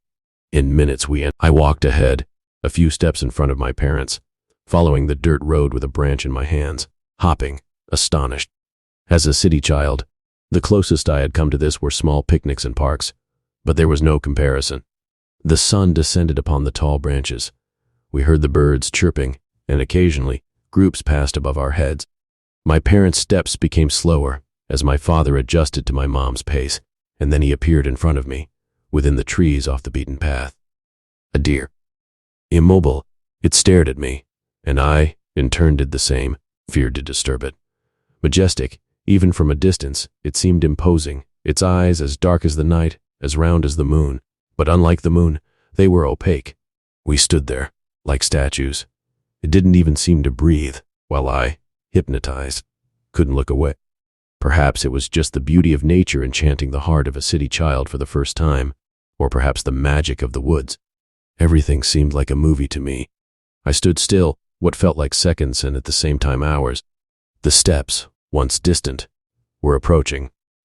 In minutes I walked ahead, a few steps in front of my parents, following the dirt road with a branch in my hands, hopping, astonished. As a city child, the closest I had come to this were small picnics and parks, but there was no comparison. The sun descended upon the tall branches. We heard the birds chirping, and occasionally, groups passed above our heads. My parents' steps became slower as my father adjusted to my mom's pace, and then he appeared in front of me, within the trees off the beaten path. A deer. Immobile, it stared at me, and I, in turn, did the same, feared to disturb it. Majestic, even from a distance, it seemed imposing, its eyes as dark as the night, as round as the moon, but unlike the moon, they were opaque. We stood there, like statues. It didn't even seem to breathe, while I, hypnotized, couldn't look away. Perhaps it was just the beauty of nature enchanting the heart of a city child for the first time, or perhaps the magic of the woods. Everything seemed like a movie to me. I stood still, what felt like seconds and at the same time hours. The steps, once distant, were approaching.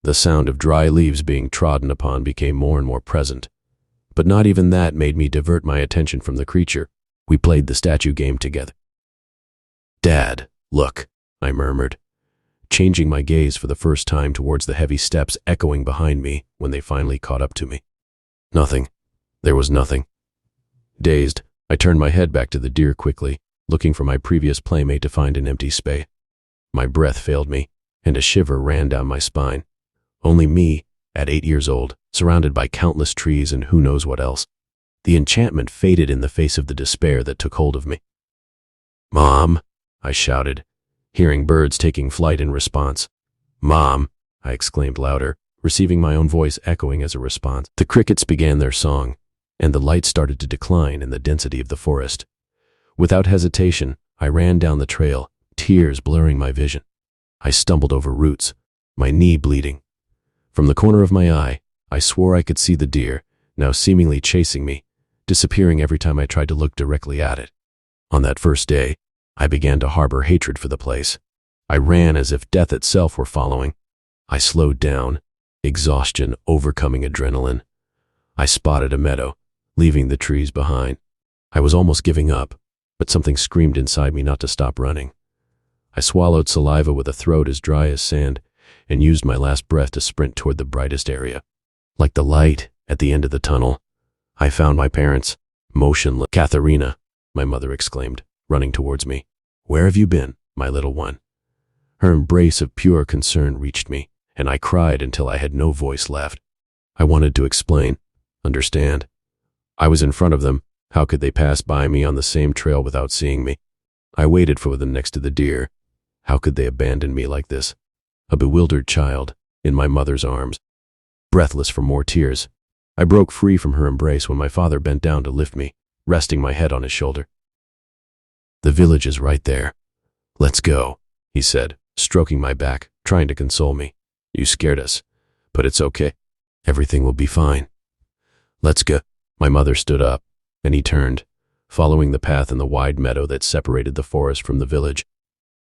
The sound of dry leaves being trodden upon became more and more present. But not even that made me divert my attention from the creature. We played the statue game together. "Dad, look," I murmured, changing my gaze for the first time towards the heavy steps echoing behind me when they finally caught up to me. Nothing. There was nothing. Dazed, I turned my head back to the deer quickly, looking for my previous playmate to find an empty space. My breath failed me, and a shiver ran down my spine. Only me, at 8 years old, surrounded by countless trees and who knows what else. The enchantment faded in the face of the despair that took hold of me. "Mom," I shouted, hearing birds taking flight in response. "Mom," I exclaimed louder, receiving my own voice echoing as a response. The crickets began their song, and the light started to decline in the density of the forest. Without hesitation, I ran down the trail, tears blurring my vision. I stumbled over roots, my knee bleeding. From the corner of my eye, I swore I could see the deer, now seemingly chasing me, disappearing every time I tried to look directly at it. On that first day, I began to harbor hatred for the place. I ran as if death itself were following. I slowed down, exhaustion overcoming adrenaline. I spotted a meadow, leaving the trees behind. I was almost giving up, but something screamed inside me not to stop running. I swallowed saliva with a throat as dry as sand and used my last breath to sprint toward the brightest area. Like the light at the end of the tunnel, I found my parents, motionless. "Katharina," my mother exclaimed, running towards me. "Where have you been, my little one?" Her embrace of pure concern reached me, and I cried until I had no voice left. I wanted to explain, understand. I was in front of them. How could they pass by me on the same trail without seeing me? I waited for them next to the deer. How could they abandon me like this? A bewildered child, in my mother's arms. Breathless for more tears, I broke free from her embrace when my father bent down to lift me, resting my head on his shoulder. "The village is right there. Let's go," he said, stroking my back, trying to console me. "You scared us, but it's okay. Everything will be fine. Let's go." My mother stood up, and he turned, following the path in the wide meadow that separated the forest from the village.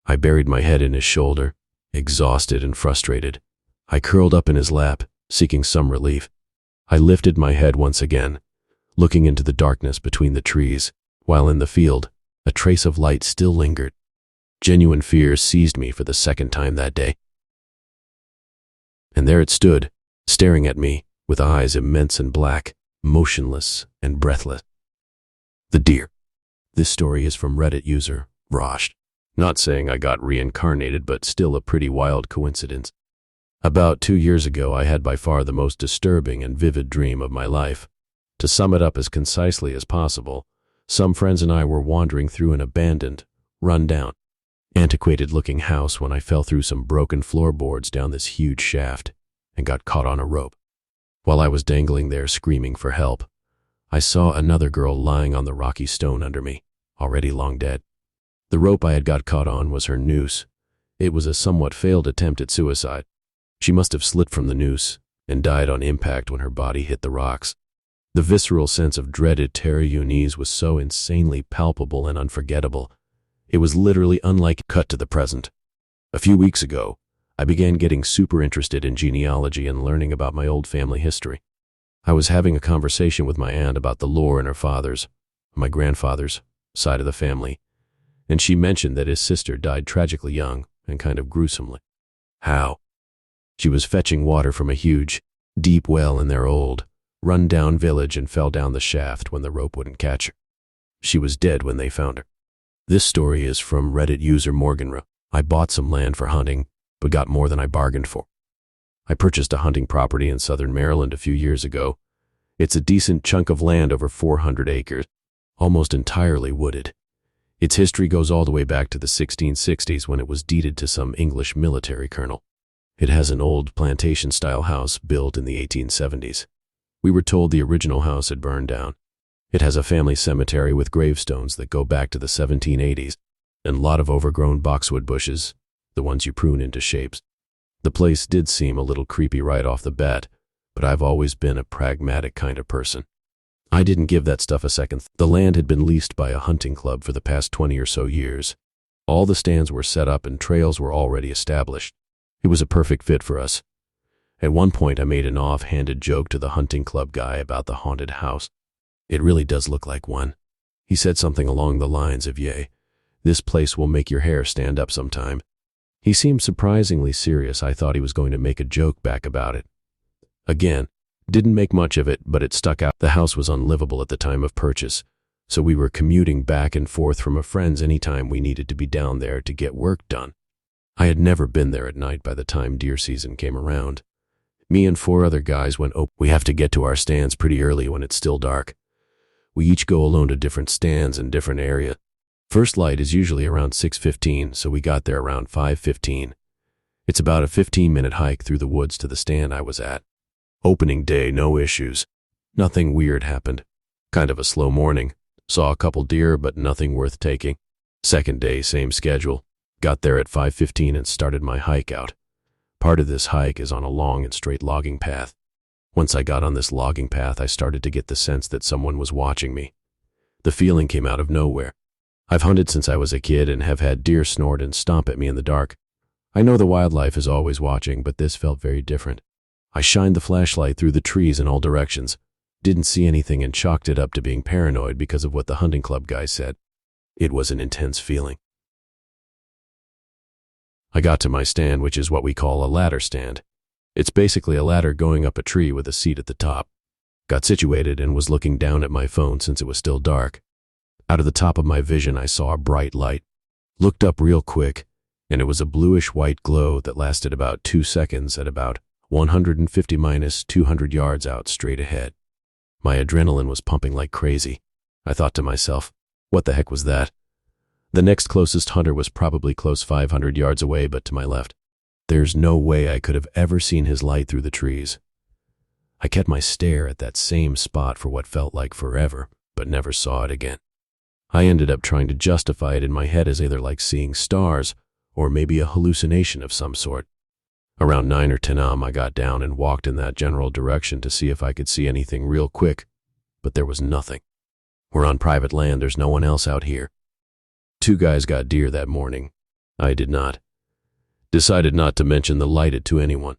I buried my head in his shoulder, exhausted and frustrated. I curled up in his lap, seeking some relief. I lifted my head once again, looking into the darkness between the trees, while in the field, a trace of light still lingered. Genuine fear seized me for the second time that day. And there it stood, staring at me, with eyes immense and black, motionless and breathless. The deer. This story is from Reddit user, Rosh. Not saying I got reincarnated, but still a pretty wild coincidence. About 2 years ago, I had by far the most disturbing and vivid dream of my life. To sum it up as concisely as possible, Some friends and I were wandering through an abandoned, run-down, antiquated-looking house when I fell through some broken floorboards down this huge shaft and got caught on a rope. While I was dangling there screaming for help, I saw another girl lying on the rocky stone under me, already long dead. The rope I had got caught on was her noose. It was a somewhat failed attempt at suicide. She must have slipped from the noose and died on impact when her body hit the rocks. The visceral sense of dreaded terror unis was so insanely palpable and unforgettable. It was literally unlike cut to the present. A few weeks ago, I began getting super interested in genealogy and learning about my old family history. I was having a conversation with my aunt about the lore in her my grandfather's side of the family, and she mentioned that his sister died tragically young and kind of gruesomely. How? She was fetching water from a huge, deep well in their old, run-down village and fell down the shaft when the rope wouldn't catch her. She was dead when they found her. This story is from Reddit user Morganra. I bought some land for hunting, but got more than I bargained for. I purchased a hunting property in southern Maryland a few years ago. It's a decent chunk of land over 400 acres, almost entirely wooded. Its history goes all the way back to the 1660s when it was deeded to some English military colonel. It has an old plantation-style house built in the 1870s. We were told the original house had burned down. It has a family cemetery with gravestones that go back to the 1780s, and a lot of overgrown boxwood bushes, the ones you prune into shapes. The place did seem a little creepy right off the bat, but I've always been a pragmatic kind of person. I didn't give that stuff a second. The land had been leased by a hunting club for the past 20 or so years. All the stands were set up and trails were already established. It was a perfect fit for us. At one point, I made an off-handed joke to the hunting club guy about the haunted house. It really does look like one. He said something along the lines of, "Yay, this place will make your hair stand up sometime." He seemed surprisingly serious. I thought he was going to make a joke back about it. Again, didn't make much of it, but it stuck out. The house was unlivable at the time of purchase, so we were commuting back and forth from a friend's anytime we needed to be down there to get work done. I had never been there at night by the time deer season came around. Me and 4 other guys went, we have to get to our stands pretty early when it's still dark. We each go alone to different stands in different areas. First light is usually around 6:15, so we got there around 5:15. It's about a 15-minute hike through the woods to the stand I was at. Opening day, no issues. Nothing weird happened. Kind of a slow morning. Saw a couple deer, but nothing worth taking. Second day, same schedule. Got there at 5:15 and started my hike out. Part of this hike is on a long and straight logging path. Once I got on this logging path, I started to get the sense that someone was watching me. The feeling came out of nowhere. I've hunted since I was a kid and have had deer snort and stomp at me in the dark. I know the wildlife is always watching, but this felt very different. I shined the flashlight through the trees in all directions, didn't see anything, and chalked it up to being paranoid because of what the hunting club guy said. It was an intense feeling. I got to my stand, which is what we call a ladder stand. It's basically a ladder going up a tree with a seat at the top. Got situated and was looking down at my phone since it was still dark. Out of the top of my vision, I saw a bright light. Looked up real quick, and it was a bluish-white glow that lasted about 2 seconds at about 150-200 yards out straight ahead. My adrenaline was pumping like crazy. I thought to myself, what the heck was that? The next closest hunter was probably close 500 yards away, but to my left. There's no way I could have ever seen his light through the trees. I kept my stare at that same spot for what felt like forever, but never saw it again. I ended up trying to justify it in my head as either like seeing stars or maybe a hallucination of some sort. Around 9 or 10 am, I got down and walked in that general direction to see if I could see anything real quick, but there was nothing. We're on private land, there's no one else out here. 2 guys got deer that morning. I did not. Decided not to mention the lighted to anyone.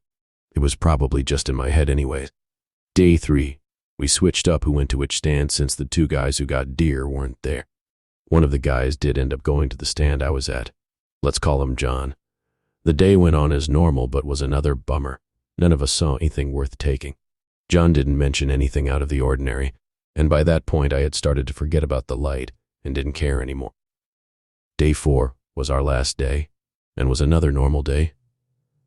It was probably just in my head anyways. Day 3, we switched up who went to which stand since the 2 guys who got deer weren't there. One of the guys did end up going to the stand I was at. Let's call him John. The day went on as normal, but was another bummer. None of us saw anything worth taking. John didn't mention anything out of the ordinary, and by that point I had started to forget about the light and didn't care anymore. Day 4 was our last day, and was another normal day.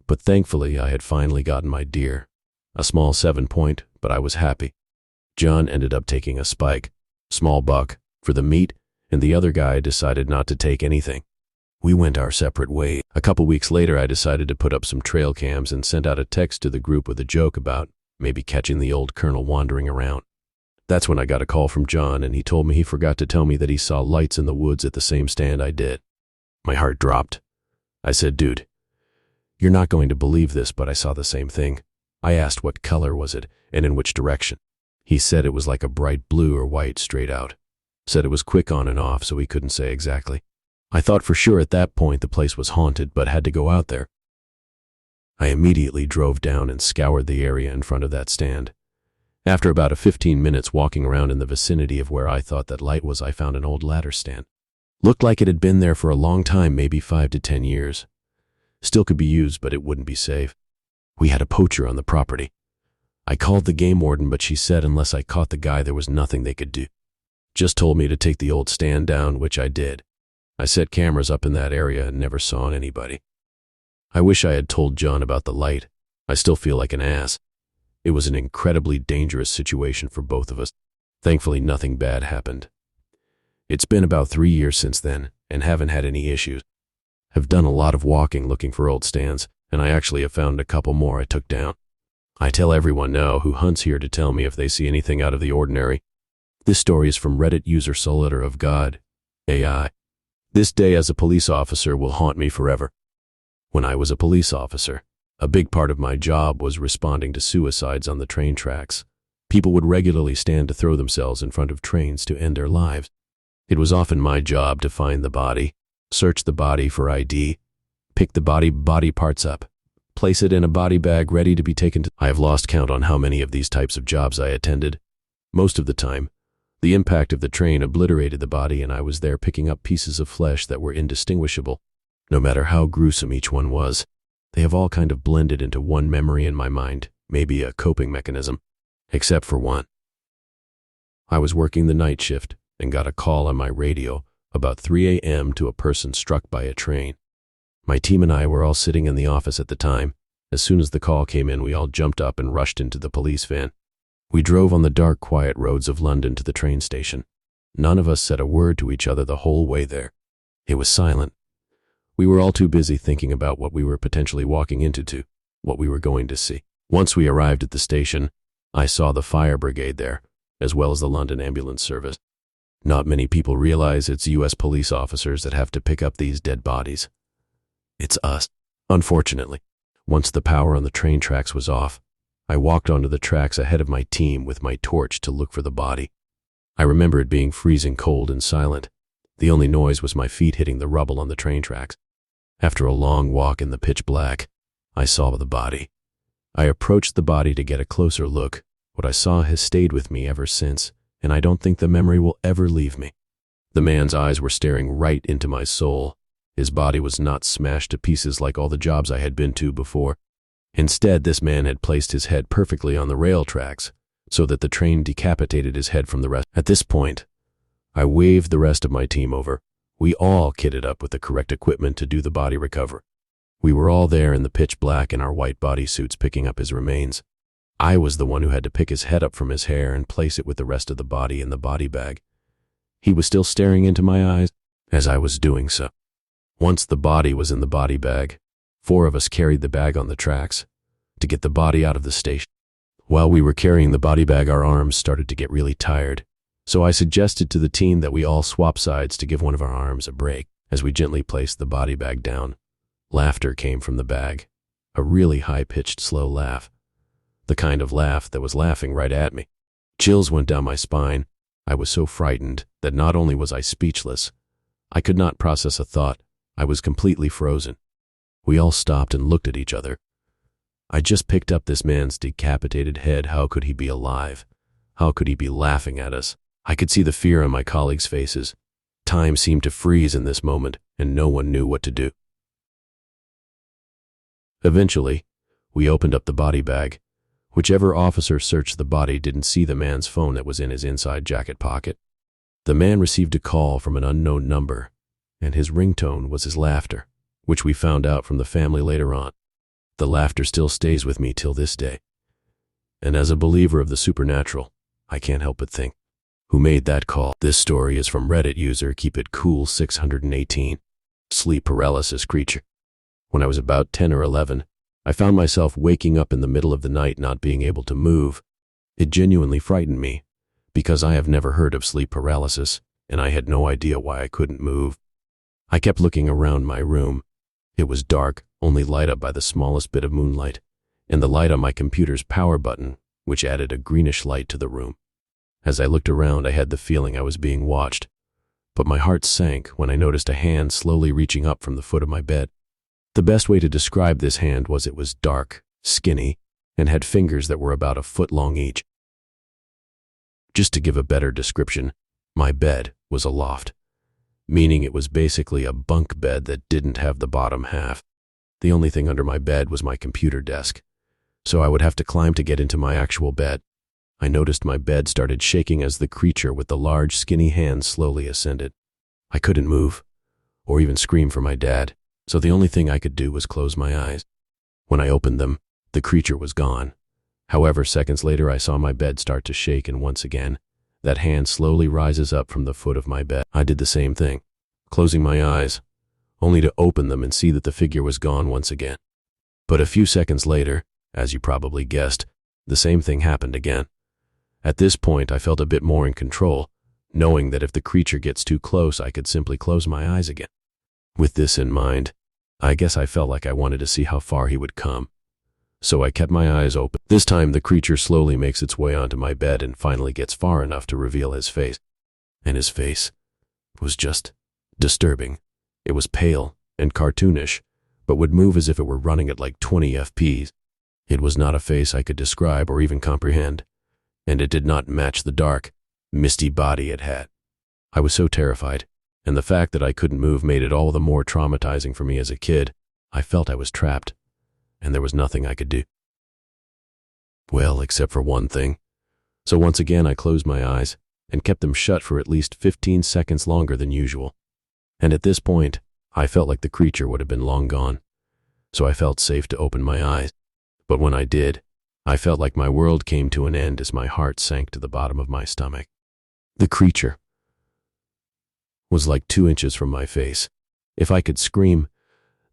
But thankfully I had finally gotten my deer. A small 7-point, but I was happy. John ended up taking a spike, small buck, for the meat, and the other guy decided not to take anything. We went our separate ways. A couple weeks later, I decided to put up some trail cams and sent out a text to the group with a joke about maybe catching the old colonel wandering around. That's when I got a call from John, and he told me he forgot to tell me that he saw lights in the woods at the same stand I did. My heart dropped. I said, "Dude, you're not going to believe this, but I saw the same thing." I asked what color was it and in which direction. He said it was like a bright blue or white straight out. Said it was quick on and off, so he couldn't say exactly. I thought for sure at that point the place was haunted, but had to go out there. I immediately drove down and scoured the area in front of that stand. After about 15 minutes walking around in the vicinity of where I thought that light was, I found an old ladder stand. Looked like it had been there for a long time, maybe 5 to 10 years. Still could be used, but it wouldn't be safe. We had a poacher on the property. I called the game warden, but she said unless I caught the guy, there was nothing they could do. Just told me to take the old stand down, which I did. I set cameras up in that area and never saw anybody. I wish I had told John about the light. I still feel like an ass. It was an incredibly dangerous situation for both of us. Thankfully, nothing bad happened. It's been about 3 years since then, and haven't had any issues. I've done a lot of walking looking for old stands, and I actually have found a couple more I took down. I tell everyone now who hunts here to tell me if they see anything out of the ordinary. This story is from Reddit user Solitaire of God, AI. This day as a police officer will haunt me forever. When I was a police officer, a big part of my job was responding to suicides on the train tracks. People would regularly stand to throw themselves in front of trains to end their lives. It was often my job to find the body, search the body for ID, pick the body parts up, place it in a body bag ready to be taken to. I have lost count on how many of these types of jobs I attended. Most of the time, the impact of the train obliterated the body, and I was there picking up pieces of flesh that were indistinguishable. No matter how gruesome each one was, they have all kind of blended into one memory in my mind, maybe a coping mechanism, except for one. I was working the night shift and got a call on my radio about 3 a.m. to a person struck by a train. My team and I were all sitting in the office at the time. As soon as the call came in, we all jumped up and rushed into the police van. We drove on the dark, quiet roads of London to the train station. None of us said a word to each other the whole way there. It was silent. We were all too busy thinking about what we were potentially walking into, what we were going to see. Once we arrived at the station, I saw the fire brigade there, as well as the London Ambulance Service. Not many people realize it's U.S. police officers that have to pick up these dead bodies. It's us. Unfortunately, once the power on the train tracks was off, I walked onto the tracks ahead of my team with my torch to look for the body. I remember it being freezing cold and silent. The only noise was my feet hitting the rubble on the train tracks. After a long walk in the pitch black, I saw the body. I approached the body to get a closer look. What I saw has stayed with me ever since, and I don't think the memory will ever leave me. The man's eyes were staring right into my soul. His body was not smashed to pieces like all the jobs I had been to before. Instead, this man had placed his head perfectly on the rail tracks, so that the train decapitated his head from the rest. At this point, I waved the rest of my team over. We all kitted up with the correct equipment to do the body recovery. We were all there in the pitch black in our white bodysuits picking up his remains. I was the one who had to pick his head up from his hair and place it with the rest of the body in the body bag. He was still staring into my eyes as I was doing so. Once the body was in the body bag, 4 of us carried the bag on the tracks to get the body out of the station. While we were carrying the body bag, our arms started to get really tired. So I suggested to the team that we all swap sides to give one of our arms a break. As we gently placed the body bag down, laughter came from the bag, a really high-pitched, slow laugh, the kind of laugh that was laughing right at me. Chills went down my spine. I was so frightened that not only was I speechless, I could not process a thought. I was completely frozen. We all stopped and looked at each other. I just picked up this man's decapitated head. How could he be alive? How could he be laughing at us? I could see the fear on my colleagues' faces. Time seemed to freeze in this moment, and no one knew what to do. Eventually, we opened up the body bag. Whichever officer searched the body didn't see the man's phone that was in his inside jacket pocket. The man received a call from an unknown number, and his ringtone was his laughter, which we found out from the family later on. The laughter still stays with me till this day. And as a believer of the supernatural, I can't help but think, Who made that call? This story is from Reddit user Keep It Cool 618. Sleep paralysis creature. When I was about 10 or 11, I found myself waking up in the middle of the night not being able to move. It genuinely frightened me, because I have never heard of sleep paralysis, and I had no idea why I couldn't move. I kept looking around my room. It was dark, only light up by the smallest bit of moonlight, and the light on my computer's power button, which added a greenish light to the room. As I looked around, I had the feeling I was being watched, but my heart sank when I noticed a hand slowly reaching up from the foot of my bed. The best way to describe this hand was it was dark, skinny, and had fingers that were about a foot long each. Just to give a better description, my bed was a loft, meaning it was basically a bunk bed that didn't have the bottom half. The only thing under my bed was my computer desk, so I would have to climb to get into my actual bed. I noticed my bed started shaking as the creature with the large, skinny hand slowly ascended. I couldn't move, or even scream for my dad, so the only thing I could do was close my eyes. When I opened them, the creature was gone. However, seconds later I saw my bed start to shake, and once again, that hand slowly rises up from the foot of my bed. I did the same thing, closing my eyes, only to open them and see that the figure was gone once again. But a few seconds later, as you probably guessed, the same thing happened again. At this point, I felt a bit more in control, knowing that if the creature gets too close, I could simply close my eyes again. With this in mind, I guess I felt like I wanted to see how far he would come. So I kept my eyes open. This time, the creature slowly makes its way onto my bed and finally gets far enough to reveal his face. And his face was just disturbing. It was pale and cartoonish, but would move as if it were running at like 20 FPS. It was not a face I could describe or even comprehend, and it did not match the dark, misty body it had. I was so terrified, and the fact that I couldn't move made it all the more traumatizing for me as a kid. I felt I was trapped, and there was nothing I could do. Well, except for one thing. So once again I closed my eyes and kept them shut for at least 15 seconds longer than usual. And at this point, I felt like the creature would have been long gone, so I felt safe to open my eyes. But when I did, I felt like my world came to an end as my heart sank to the bottom of my stomach. The creature was like 2 inches from my face. If I could scream,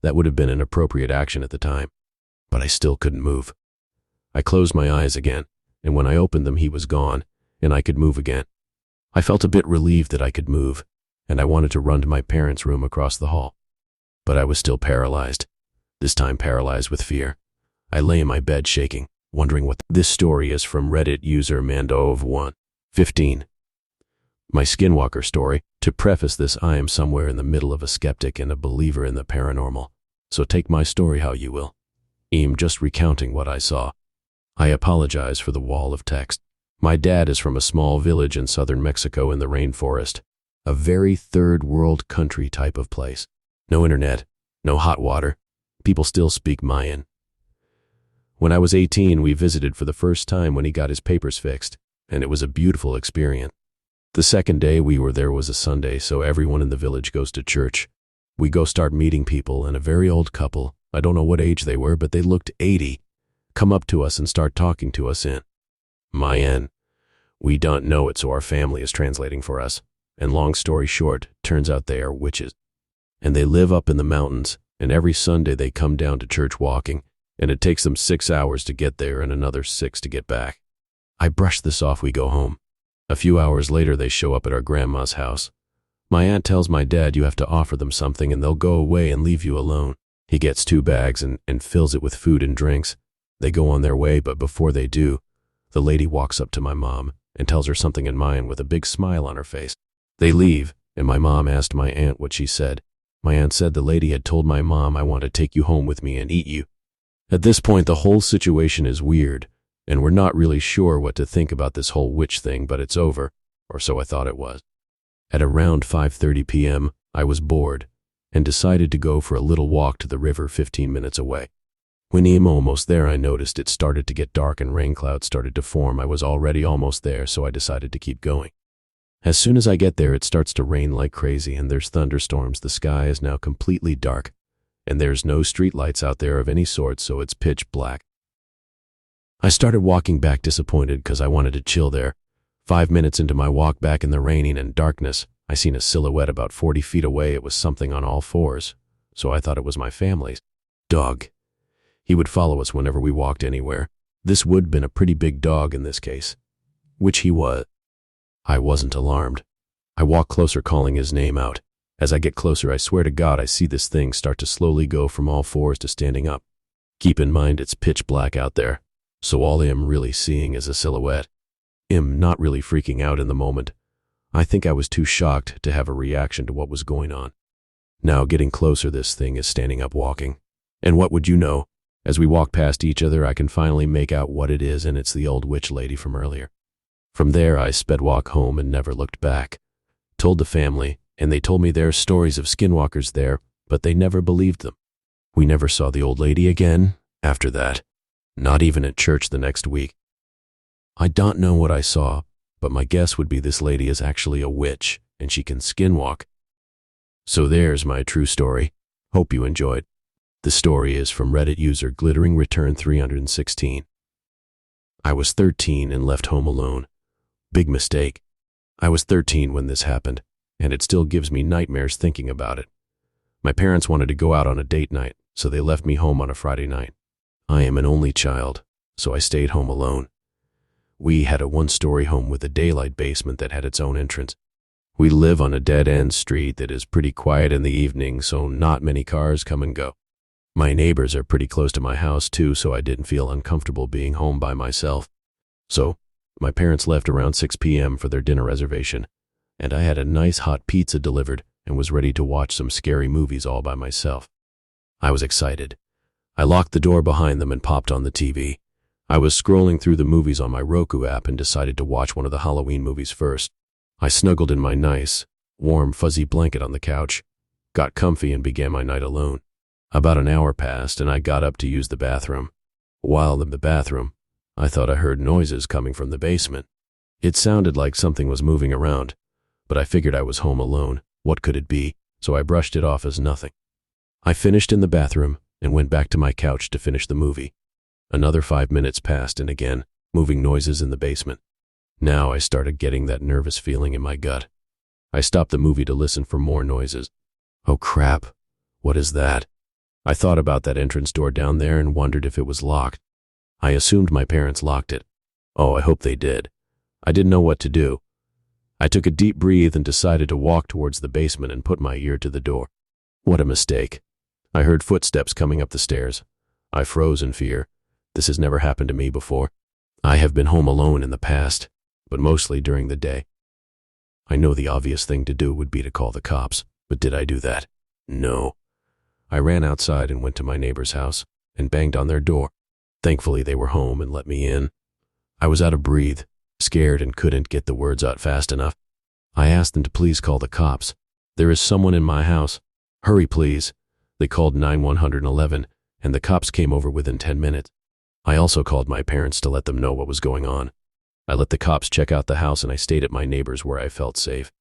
that would have been an appropriate action at the time, but I still couldn't move. I closed my eyes again, and when I opened them, he was gone, and I could move again. I felt a bit relieved that I could move, and I wanted to run to my parents' room across the hall. But I was still paralyzed, this time paralyzed with fear. I lay in my bed shaking, wondering what. This story is from Reddit user Mando115. My Skinwalker story. To preface this, I am somewhere in the middle of a skeptic and a believer in the paranormal, so take my story how you will. I'm just recounting what I saw. I apologize for the wall of text. My dad is from a small village in southern Mexico in the rainforest, a very third world country type of place. No internet, no hot water. People still speak Mayan. When I was 18, we visited for the first time when he got his papers fixed, and it was a beautiful experience. The second day we were there was a Sunday, so everyone in the village goes to church. We go start meeting people, and a very old couple, I don't know what age they were, but they looked 80, come up to us and start talking to us in Mayan. We don't know it, so our family is translating for us. And long story short, turns out they are witches. And they live up in the mountains, and every Sunday they come down to church walking, and it takes them 6 hours to get there and another 6 to get back. I brush this off, we go home. A few hours later, they show up at our grandma's house. My aunt tells my dad you have to offer them something and they'll go away and leave you alone. He gets 2 bags and fills it with food and drinks. They go on their way, but before they do, the lady walks up to my mom and tells her something in Mayan with a big smile on her face. They leave, and my mom asked my aunt what she said. My aunt said the lady had told my mom, I want to take you home with me and eat you. At this point, the whole situation is weird, and we're not really sure what to think about this whole witch thing, but it's over, or so I thought it was. At around 5:30 p.m., I was bored and decided to go for a little walk to the river 15 minutes away. When I'm almost there, I noticed it started to get dark and rain clouds started to form. I was already almost there, so I decided to keep going. As soon as I get there, it starts to rain like crazy and there's thunderstorms. The sky is now completely dark, and there's no street lights out there of any sort, so it's pitch black. I started walking back disappointed because I wanted to chill there. 5 minutes into my walk back in the raining and darkness, I seen a silhouette about 40 feet away. It was something on all fours, so I thought it was my family's dog. He would follow us whenever we walked anywhere. This would have been a pretty big dog in this case, which he was. I wasn't alarmed. I walked closer, calling his name out. As I get closer, I swear to God, I see this thing start to slowly go from all fours to standing up. Keep in mind it's pitch black out there, so all I am really seeing is a silhouette. I'm not really freaking out in the moment. I think I was too shocked to have a reaction to what was going on. Now, getting closer, this thing is standing up walking. And what would you know? As we walk past each other, I can finally make out what it is, and it's the old witch lady from earlier. From there, I sped walk home and never looked back. Told the family, and they told me there are stories of skinwalkers there, but they never believed them. We never saw the old lady again after that, not even at church the next week. I don't know what I saw, but my guess would be this lady is actually a witch, and she can skinwalk. So there's my true story. Hope you enjoyed. The story is from Reddit user Glittering Return 316. I was 13 and left home alone. Big mistake. I was 13 when this happened, and it still gives me nightmares thinking about it. My parents wanted to go out on a date night, so they left me home on a Friday night. I am an only child, so I stayed home alone. We had a one-story home with a daylight basement that had its own entrance. We live on a dead-end street that is pretty quiet in the evening, so not many cars come and go. My neighbors are pretty close to my house too, so I didn't feel uncomfortable being home by myself. So, my parents left around 6 p.m. for their dinner reservation, and I had a nice hot pizza delivered and was ready to watch some scary movies all by myself. I was excited. I locked the door behind them and popped on the TV. I was scrolling through the movies on my Roku app and decided to watch one of the Halloween movies first. I snuggled in my nice, warm, fuzzy blanket on the couch, got comfy, and began my night alone. About an hour passed and I got up to use the bathroom. While in the bathroom, I thought I heard noises coming from the basement. It sounded like something was moving around, but I figured I was home alone. What could it be? So I brushed it off as nothing. I finished in the bathroom and went back to my couch to finish the movie. Another 5 minutes passed and again, moving noises in the basement. Now I started getting that nervous feeling in my gut. I stopped the movie to listen for more noises. Oh crap, what is that? I thought about that entrance door down there and wondered if it was locked. I assumed my parents locked it. Oh, I hope they did. I didn't know what to do. I took a deep breath and decided to walk towards the basement and put my ear to the door. What a mistake. I heard footsteps coming up the stairs. I froze in fear. This has never happened to me before. I have been home alone in the past, but mostly during the day. I know the obvious thing to do would be to call the cops, but did I do that? No. I ran outside and went to my neighbor's house and banged on their door. Thankfully, they were home and let me in. I was out of breath, scared, and couldn't get the words out fast enough. I asked them to please call the cops. There is someone in my house. Hurry, please. They called 911, and the cops came over within 10 minutes. I also called my parents to let them know what was going on. I let the cops check out the house and I stayed at my neighbor's where I felt safe.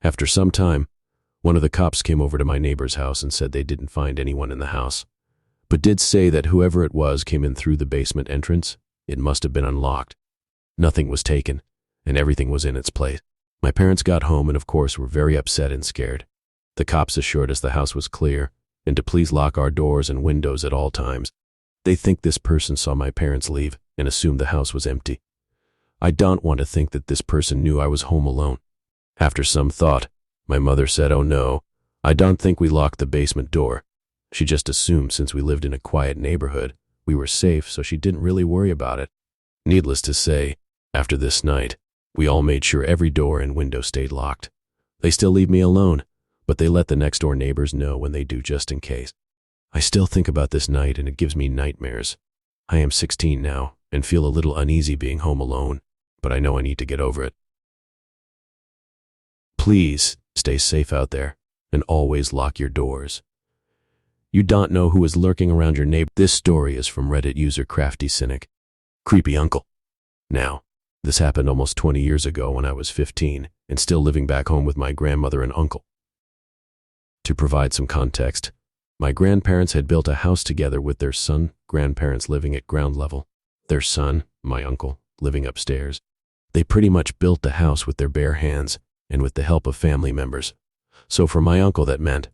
After some time, one of the cops came over to my neighbor's house and said they didn't find anyone in the house, but did say that whoever it was came in through the basement entrance. It must have been unlocked. Nothing was taken, and everything was in its place. My parents got home and of course were very upset and scared. The cops assured us the house was clear and to please lock our doors and windows at all times. They think this person saw my parents leave and assumed the house was empty. I don't want to think that this person knew I was home alone. After some thought, my mother said, "Oh no, I don't think we locked the basement door." She just assumed since we lived in a quiet neighborhood, we were safe, so she didn't really worry about it. Needless to say, after this night, we all made sure every door and window stayed locked. They still leave me alone, but they let the next door neighbors know when they do just in case. I still think about this night and it gives me nightmares. I am 16 now and feel a little uneasy being home alone, but I know I need to get over it. Please stay safe out there and always lock your doors. You don't know who is lurking around your neighbor. This story is from Reddit user Crafty Cynic. Creepy uncle. Now, this happened almost 20 years ago when I was 15 and still living back home with my grandmother and uncle. To provide some context, my grandparents had built a house together with their son, grandparents living at ground level, their son, my uncle, living upstairs. They pretty much built the house with their bare hands and with the help of family members. So for my uncle that meant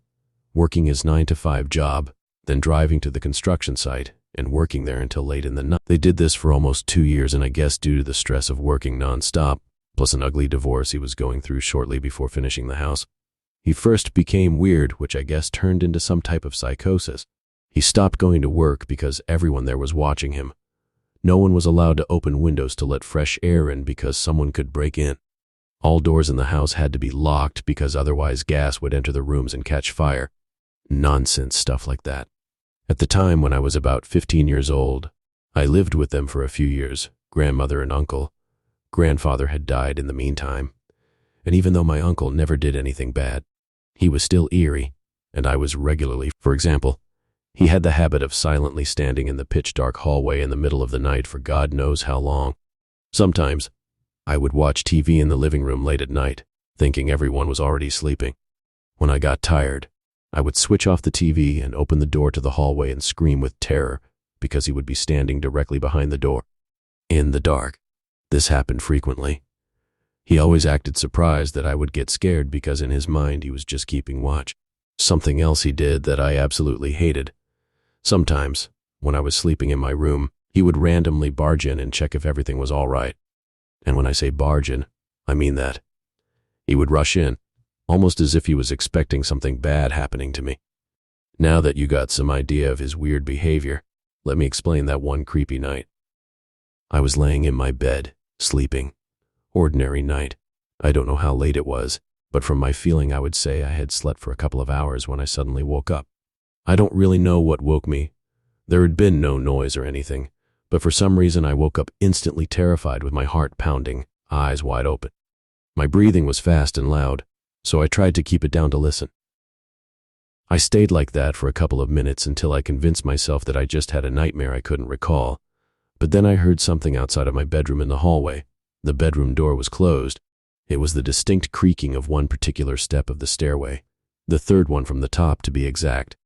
working his 9-to-5 job, then driving to the construction site and working there until late in the night. They did this for almost 2 years, and I guess due to the stress of working nonstop, plus an ugly divorce he was going through shortly before finishing the house, he first became weird, which I guess turned into some type of psychosis. He stopped going to work because everyone there was watching him. No one was allowed to open windows to let fresh air in because someone could break in. All doors in the house had to be locked because otherwise gas would enter the rooms and catch fire. Nonsense stuff like that. At the time when I was about 15 years old, I lived with them for a few years, grandmother and uncle. Grandfather had died in the meantime, and even though my uncle never did anything bad, he was still eerie, and I was regularly. For example, he had the habit of silently standing in the pitch-dark hallway in the middle of the night for God knows how long. Sometimes, I would watch TV in the living room late at night, thinking everyone was already sleeping. When I got tired, I would switch off the TV and open the door to the hallway and scream with terror because he would be standing directly behind the door. In the dark. This happened frequently. He always acted surprised that I would get scared because in his mind he was just keeping watch. Something else he did that I absolutely hated. Sometimes, when I was sleeping in my room, he would randomly barge in and check if everything was all right. And when I say barge in, I mean that. He would rush in, almost as if he was expecting something bad happening to me. Now that you got some idea of his weird behavior, let me explain that one creepy night. I was laying in my bed, sleeping. Ordinary night. I don't know how late it was, but from my feeling I would say I had slept for a couple of hours when I suddenly woke up. I don't really know what woke me. There had been no noise or anything, but for some reason I woke up instantly terrified with my heart pounding, eyes wide open. My breathing was fast and loud, so I tried to keep it down to listen. I stayed like that for a couple of minutes until I convinced myself that I just had a nightmare I couldn't recall. But then I heard something outside of my bedroom in the hallway. The bedroom door was closed. It was the distinct creaking of one particular step of the stairway, the third one from the top to be exact.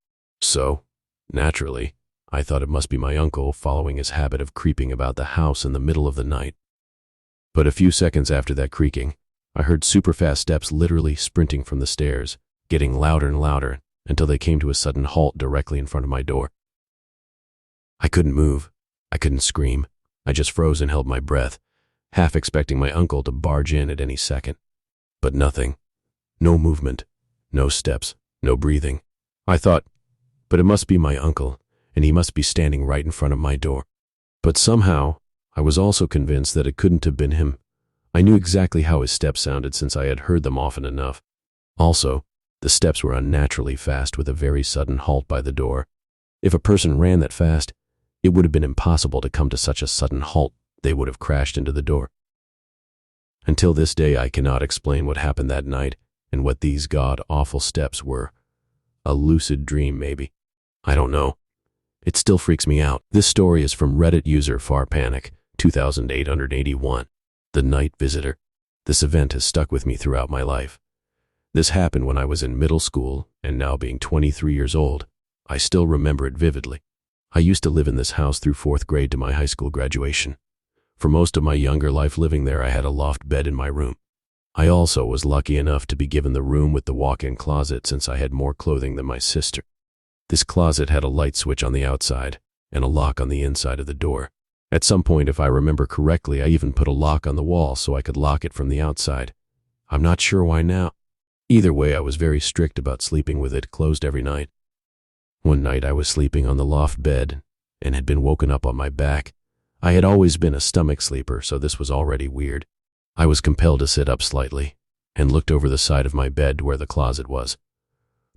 So, naturally, I thought it must be my uncle following his habit of creeping about the house in the middle of the night. But a few seconds after that creaking, I heard super fast steps literally sprinting from the stairs, getting louder and louder until they came to a sudden halt directly in front of my door. I couldn't move. I couldn't scream. I just froze and held my breath, half expecting my uncle to barge in at any second. But nothing. No movement. No steps. No breathing. I thought, but it must be my uncle, and he must be standing right in front of my door. But somehow, I was also convinced that it couldn't have been him. I knew exactly how his steps sounded since I had heard them often enough. Also, the steps were unnaturally fast with a very sudden halt by the door. If a person ran that fast, it would have been impossible to come to such a sudden halt. They would have crashed into the door. Until this day, I cannot explain what happened that night and what these god-awful steps were. A lucid dream, maybe. I don't know. It still freaks me out. This story is from Reddit user FarPanic, 2881. The Night Visitor. This event has stuck with me throughout my life. This happened when I was in middle school, and now being 23 years old, I still remember it vividly. I used to live in this house through 4th grade to my high school graduation. For most of my younger life living there, I had a loft bed in my room. I also was lucky enough to be given the room with the walk-in closet since I had more clothing than my sister. This closet had a light switch on the outside and a lock on the inside of the door. At some point, if I remember correctly, I even put a lock on the wall so I could lock it from the outside. I'm not sure why now. Either way, I was very strict about sleeping with it closed every night. One night I was sleeping on the loft bed and had been woken up on my back. I had always been a stomach sleeper, so this was already weird. I was compelled to sit up slightly and looked over the side of my bed where the closet was.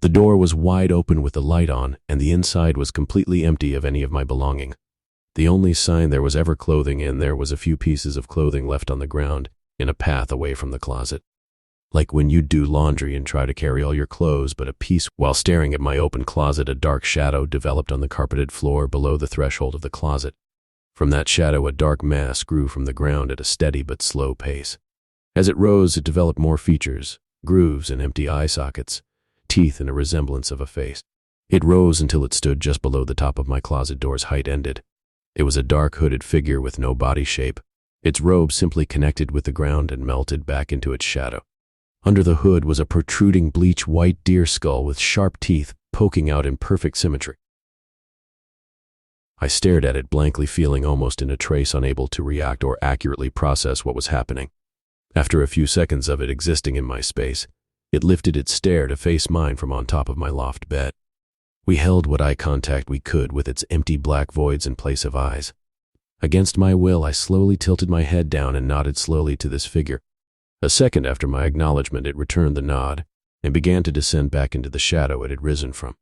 The door was wide open with the light on, and the inside was completely empty of any of my belongings. The only sign there was ever clothing in there was a few pieces of clothing left on the ground in a path away from the closet. Like when you do laundry and try to carry all your clothes, but a piece. While staring at my open closet, a dark shadow developed on the carpeted floor below the threshold of the closet. From that shadow, a dark mass grew from the ground at a steady but slow pace. As it rose, it developed more features, grooves and empty eye sockets, teeth and a resemblance of a face. It rose until it stood just below the top of my closet door's height ended. It was a dark hooded figure with no body shape, Its robe simply connected with the ground and melted back into its shadow. Under the hood was a protruding bleach-white deer skull with sharp teeth poking out in perfect symmetry. I stared at it blankly, feeling almost in a trace unable to react or accurately process what was happening. After a few seconds of it existing in my space, it lifted its stare to face mine from on top of my loft bed. We held what eye contact we could with its empty black voids in place of eyes. Against my will, I slowly tilted my head down and nodded slowly to this figure. A second after my acknowledgement, it returned the nod and began to descend back into the shadow it had risen from.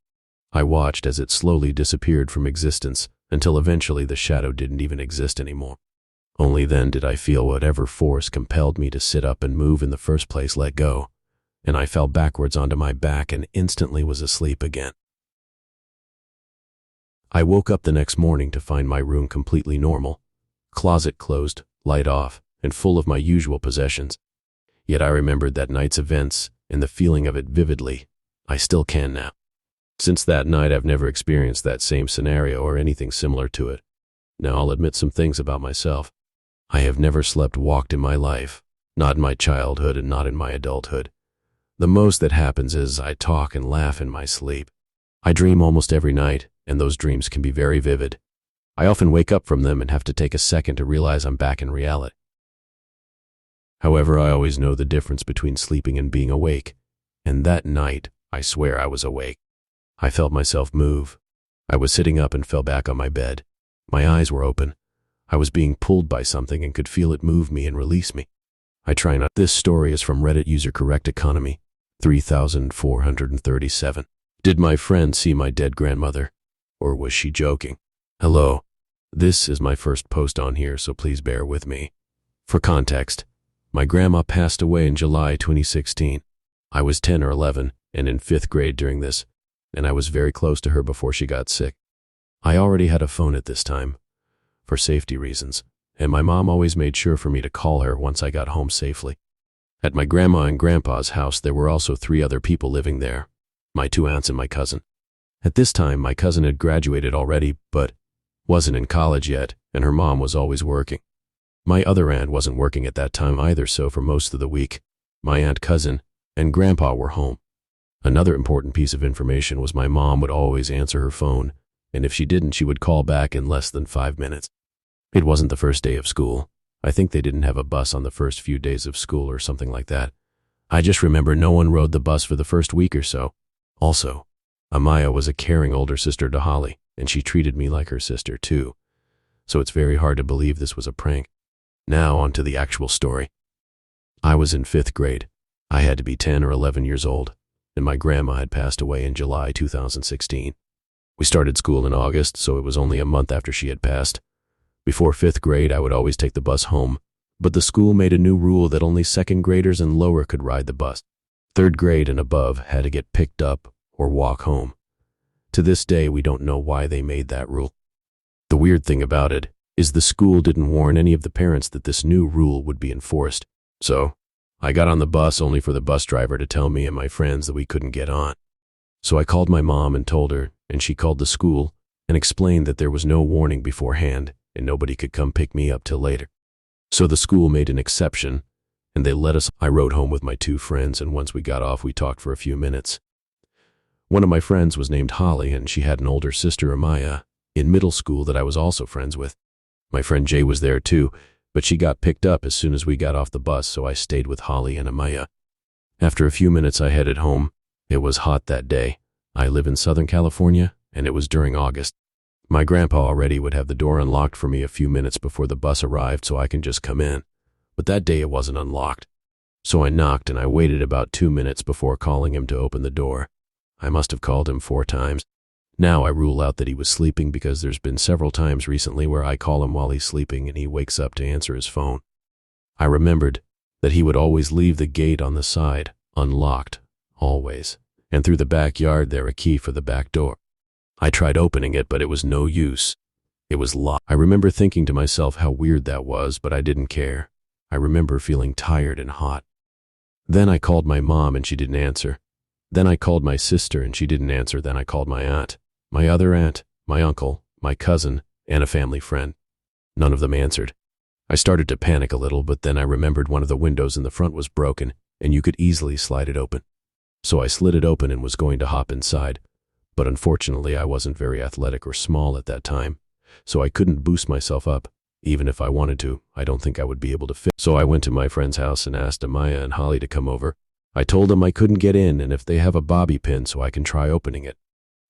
I watched as it slowly disappeared from existence until eventually the shadow didn't even exist anymore. Only then did I feel whatever force compelled me to sit up and move in the first place let go, and I fell backwards onto my back and instantly was asleep again. I woke up the next morning to find my room completely normal, closet closed, light off, and full of my usual possessions. Yet I remembered that night's events and the feeling of it vividly. I still can now. Since that night, I've never experienced that same scenario or anything similar to it. Now I'll admit some things about myself. I have never slept-walked in my life, not in my childhood and not in my adulthood. The most that happens is I talk and laugh in my sleep. I dream almost every night, and those dreams can be very vivid. I often wake up from them and have to take a second to realize I'm back in reality. However, I always know the difference between sleeping and being awake, and that night, I swear I was awake. I felt myself move. I was sitting up and fell back on my bed. My eyes were open. I was being pulled by something and could feel it move me and release me. I try not. This story is from Reddit user Correct Economy, 3437. Did my friend see my dead grandmother? Or was she joking? Hello. This is my first post on here, so please bear with me. For context, my grandma passed away in July 2016. I was 10 or 11 and in 5th grade during this, and I was very close to her before she got sick. I already had a phone at this time, for safety reasons, and my mom always made sure for me to call her once I got home safely. At my grandma and grandpa's house, there were also 3 other people living there, my 2 aunts and my cousin. At this time, my cousin had graduated already, but wasn't in college yet, and her mom was always working. My other aunt wasn't working at that time either, so for most of the week, my aunt, cousin, and grandpa were home. Another important piece of information was my mom would always answer her phone, and if she didn't, she would call back in less than 5 minutes. It wasn't the first day of school. I think they didn't have a bus on the first few days of school or something like that. I just remember no one rode the bus for the first week or so. Also, Amaya was a caring older sister to Holly, and she treated me like her sister too. So it's very hard to believe this was a prank. Now on to the actual story. I was in 5th grade. I had to be 10 or 11 years old, and my grandma had passed away in July 2016. We started school in August, so it was only a month after she had passed. Before 5th grade, I would always take the bus home, but the school made a new rule that only 2nd graders and lower could ride the bus. 3rd grade and above had to get picked up or walk home. To this day, we don't know why they made that rule. The weird thing about it is the school didn't warn any of the parents that this new rule would be enforced. So, I got on the bus only for the bus driver to tell me and my friends that we couldn't get on. So I called my mom and told her, and she called the school and explained that there was no warning beforehand and nobody could come pick me up till later. So the school made an exception, and they let us. I rode home with my 2 friends, and once we got off, we talked for a few minutes. One of my friends was named Holly, and she had an older sister, Amaya, in middle school that I was also friends with. My friend Jay was there too, but she got picked up as soon as we got off the bus, so I stayed with Holly and Amaya. After a few minutes, I headed home. It was hot that day. I live in Southern California, and it was during August. My grandpa already would have the door unlocked for me a few minutes before the bus arrived so I can just come in. But that day it wasn't unlocked. So I knocked and I waited about 2 minutes before calling him to open the door. I must have called him 4 times. Now I rule out that he was sleeping because there's been several times recently where I call him while he's sleeping and he wakes up to answer his phone. I remembered that he would always leave the gate on the side, unlocked, always, and through the backyard there a key for the back door. I tried opening it, but it was no use. It was locked. I remember thinking to myself how weird that was, but I didn't care. I remember feeling tired and hot. Then I called my mom and she didn't answer. Then I called my sister and she didn't answer. Then I called my aunt, my other aunt, my uncle, my cousin, and a family friend. None of them answered. I started to panic a little, but then I remembered one of the windows in the front was broken, and you could easily slide it open. So I slid it open and was going to hop inside, but unfortunately I wasn't very athletic or small at that time, so I couldn't boost myself up. Even if I wanted to, I don't think I would be able to fit. So I went to my friend's house and asked Amaya and Holly to come over. I told them I couldn't get in and if they have a bobby pin so I can try opening it.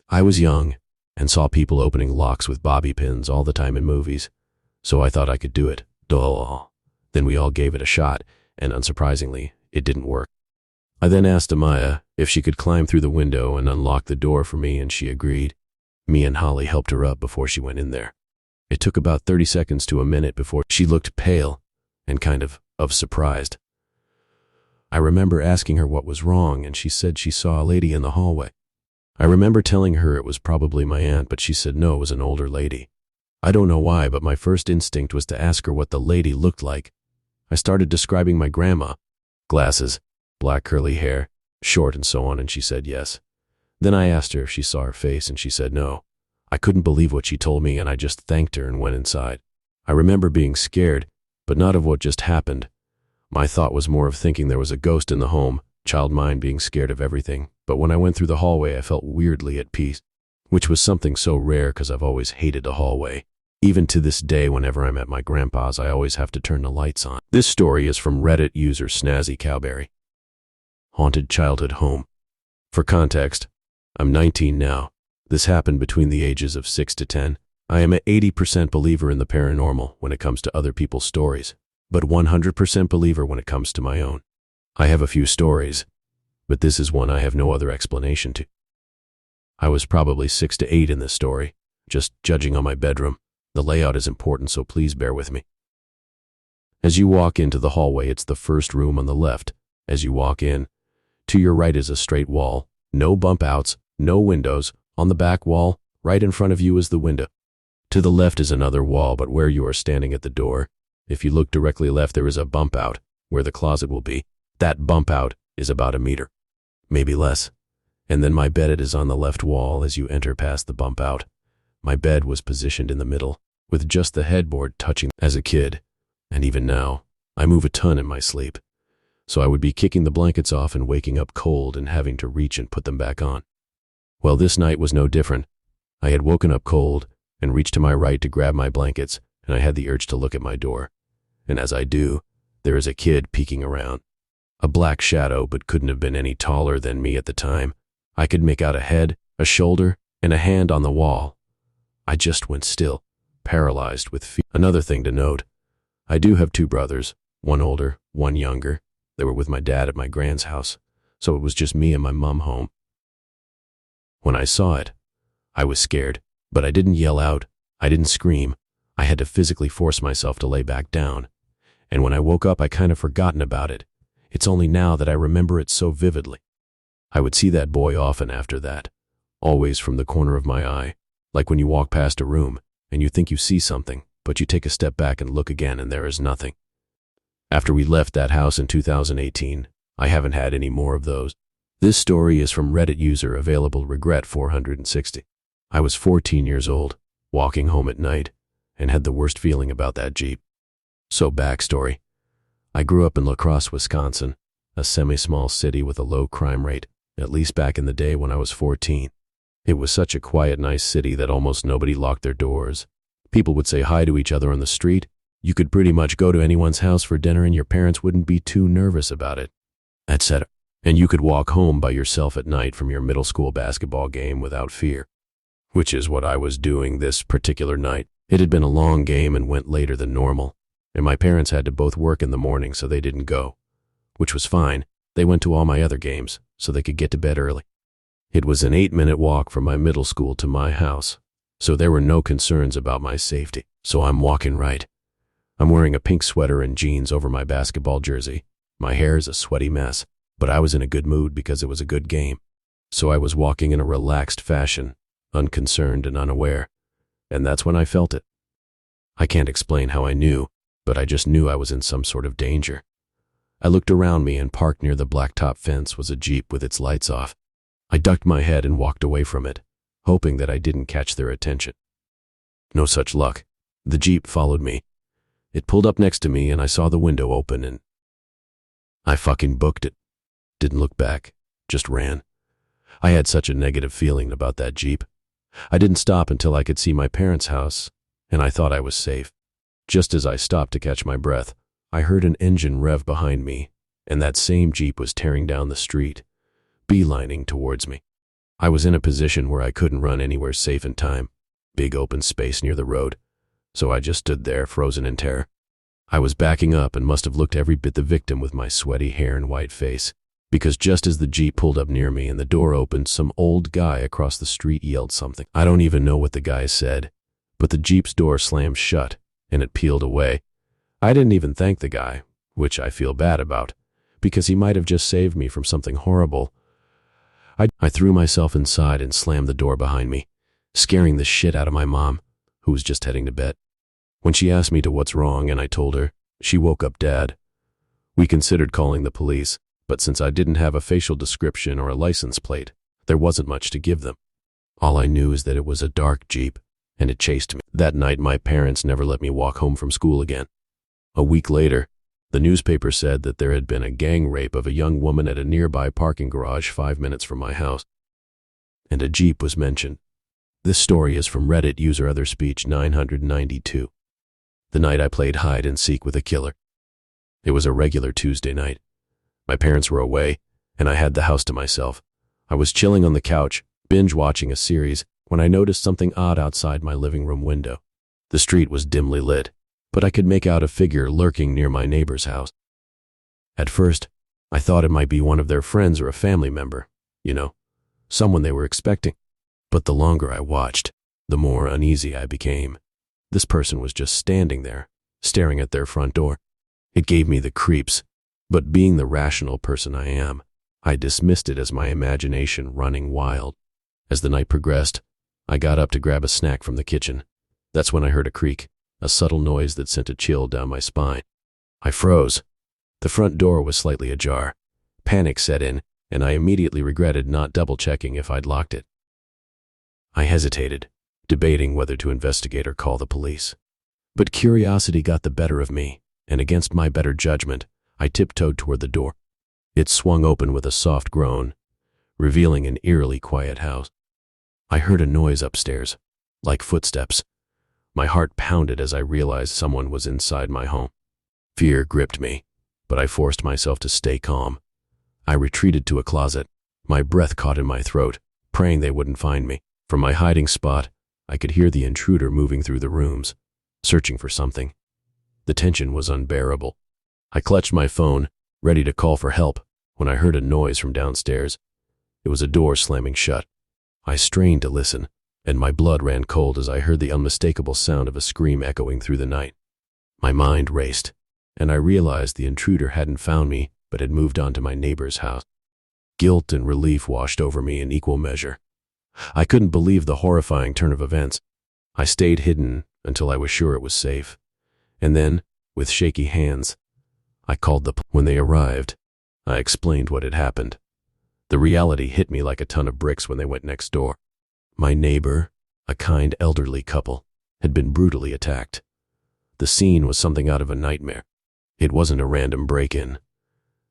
I was young and saw people opening locks with bobby pins all the time in movies, so I thought I could do it. Duh. Then we all gave it a shot, and unsurprisingly, it didn't work. I then asked Amaya if she could climb through the window and unlock the door for me, and she agreed. Me and Holly helped her up before she went in there. It took about 30 seconds to a minute before she looked pale and kind of surprised. I remember asking her what was wrong, and she said she saw a lady in the hallway. I remember telling her it was probably my aunt, but she said no, it was an older lady. I don't know why, but my first instinct was to ask her what the lady looked like. I started describing my grandma. Glasses, black curly hair, short and so on, and she said yes. Then I asked her if she saw her face, and she said no. I couldn't believe what she told me, and I just thanked her and went inside. I remember being scared, but not of what just happened. My thought was more of thinking there was a ghost in the home, child mind being scared of everything. But when I went through the hallway, I felt weirdly at peace, which was something so rare because I've always hated the hallway. Even to this day, whenever I'm at my grandpa's, I always have to turn the lights on. This story is from Reddit user Snazzy Cowberry. Haunted childhood home. For context, I'm 19 now. This happened between the ages of 6 to 10. I am an 80% believer in the paranormal when it comes to other people's stories, but 100% believer when it comes to my own. I have a few stories, but this is one I have no other explanation to. I was probably 6 to 8 in this story, just judging on my bedroom. The layout is important, so please bear with me. As you walk into the hallway, it's the first room on the left. As you walk in, to your right is a straight wall, no bump outs, no windows. On the back wall, right in front of you is the window. To the left is another wall, but where you are standing at the door, if you look directly left, there is a bump out where the closet will be. That bump out is about a meter, maybe less. And then my bed is on the left wall as you enter past the bump out. My bed was positioned in the middle, with just the headboard touching. As a kid, and even now, I move a ton in my sleep, so I would be kicking the blankets off and waking up cold and having to reach and put them back on. Well, this night was no different. I had woken up cold and reached to my right to grab my blankets, and I had the urge to look at my door. And as I do, there is a kid peeking around. A black shadow, but couldn't have been any taller than me at the time. I could make out a head, a shoulder, and a hand on the wall. I just went still, paralyzed with fear. Another thing to note, I do have 2 brothers, one older, one younger. They were with my dad at my grand's house, so it was just me and my mom home. When I saw it, I was scared, but I didn't yell out. I didn't scream. I had to physically force myself to lay back down. And when I woke up, I kind of forgotten about it. It's only now that I remember it so vividly. I would see that boy often after that, always from the corner of my eye, like when you walk past a room and you think you see something, but you take a step back and look again and there is nothing. After we left that house in 2018, I haven't had any more of those. This story is from Reddit user available regret 460. I was 14 years old, walking home at night, and had the worst feeling about that Jeep. So backstory. I grew up in La Crosse, Wisconsin, a semi-small city with a low crime rate, at least back in the day when I was 14. It was such a quiet, nice city that almost nobody locked their doors. People would say hi to each other on the street. You could pretty much go to anyone's house for dinner and your parents wouldn't be too nervous about it, etc. And you could walk home by yourself at night from your middle school basketball game without fear, which is what I was doing this particular night. It had been a long game and went later than normal, and my parents had to both work in the morning, so they didn't go, which was fine. They went to all my other games, so they could get to bed early. It was an 8-minute walk from my middle school to my house, so there were no concerns about my safety. So I'm walking right. I'm wearing a pink sweater and jeans over my basketball jersey. My hair is a sweaty mess, but I was in a good mood because it was a good game. So I was walking in a relaxed fashion, unconcerned and unaware, and that's when I felt it. I can't explain how I knew, but I just knew I was in some sort of danger. I looked around me, and parked near the blacktop fence was a Jeep with its lights off. I ducked my head and walked away from it, hoping that I didn't catch their attention. No such luck. The Jeep followed me. It pulled up next to me and I saw the window open and I fucking booked it. Didn't look back, just ran. I had such a negative feeling about that Jeep. I didn't stop until I could see my parents' house, and I thought I was safe. Just as I stopped to catch my breath, I heard an engine rev behind me, and that same Jeep was tearing down the street, beelining towards me. I was in a position where I couldn't run anywhere safe in time, big open space near the road, so I just stood there, frozen in terror. I was backing up and must have looked every bit the victim with my sweaty hair and white face, because just as the Jeep pulled up near me and the door opened, some old guy across the street yelled something. I don't even know what the guy said, but the Jeep's door slammed shut and it peeled away. I didn't even thank the guy, which I feel bad about, because he might have just saved me from something horrible. I threw myself inside and slammed the door behind me, scaring the shit out of my mom, who was just heading to bed. When she asked me what's wrong and I told her, she woke up Dad. We considered calling the police, but since I didn't have a facial description or a license plate, there wasn't much to give them. All I knew is that it was a dark Jeep, and it chased me. That night, my parents never let me walk home from school again. A week later, the newspaper said that there had been a gang rape of a young woman at a nearby parking garage 5 minutes from my house, and a Jeep was mentioned. This story is from Reddit user OtherSpeech 992. The night I played hide and seek with a killer. It was a regular Tuesday night. My parents were away, and I had the house to myself. I was chilling on the couch, binge-watching a series, when I noticed something odd outside my living room window. The street was dimly lit, but I could make out a figure lurking near my neighbor's house. At first, I thought it might be one of their friends or a family member, someone they were expecting. But the longer I watched, the more uneasy I became. This person was just standing there, staring at their front door. It gave me the creeps. But being the rational person I am, I dismissed it as my imagination running wild. As the night progressed, I got up to grab a snack from the kitchen. That's when I heard a creak, a subtle noise that sent a chill down my spine. I froze. The front door was slightly ajar. Panic set in, and I immediately regretted not double-checking if I'd locked it. I hesitated, debating whether to investigate or call the police. But curiosity got the better of me, and against my better judgment, I tiptoed toward the door. It swung open with a soft groan, revealing an eerily quiet house. I heard a noise upstairs, like footsteps. My heart pounded as I realized someone was inside my home. Fear gripped me, but I forced myself to stay calm. I retreated to a closet, my breath caught in my throat, praying they wouldn't find me. From my hiding spot, I could hear the intruder moving through the rooms, searching for something. The tension was unbearable. I clutched my phone, ready to call for help, when I heard a noise from downstairs. It was a door slamming shut. I strained to listen, and my blood ran cold as I heard the unmistakable sound of a scream echoing through the night. My mind raced, and I realized the intruder hadn't found me, but had moved on to my neighbor's house. Guilt and relief washed over me in equal measure. I couldn't believe the horrifying turn of events. I stayed hidden until I was sure it was safe. And then, with shaky hands, I called the police. When they arrived, I explained what had happened. The reality hit me like a ton of bricks when they went next door. My neighbor, a kind elderly couple, had been brutally attacked. The scene was something out of a nightmare. It wasn't a random break-in.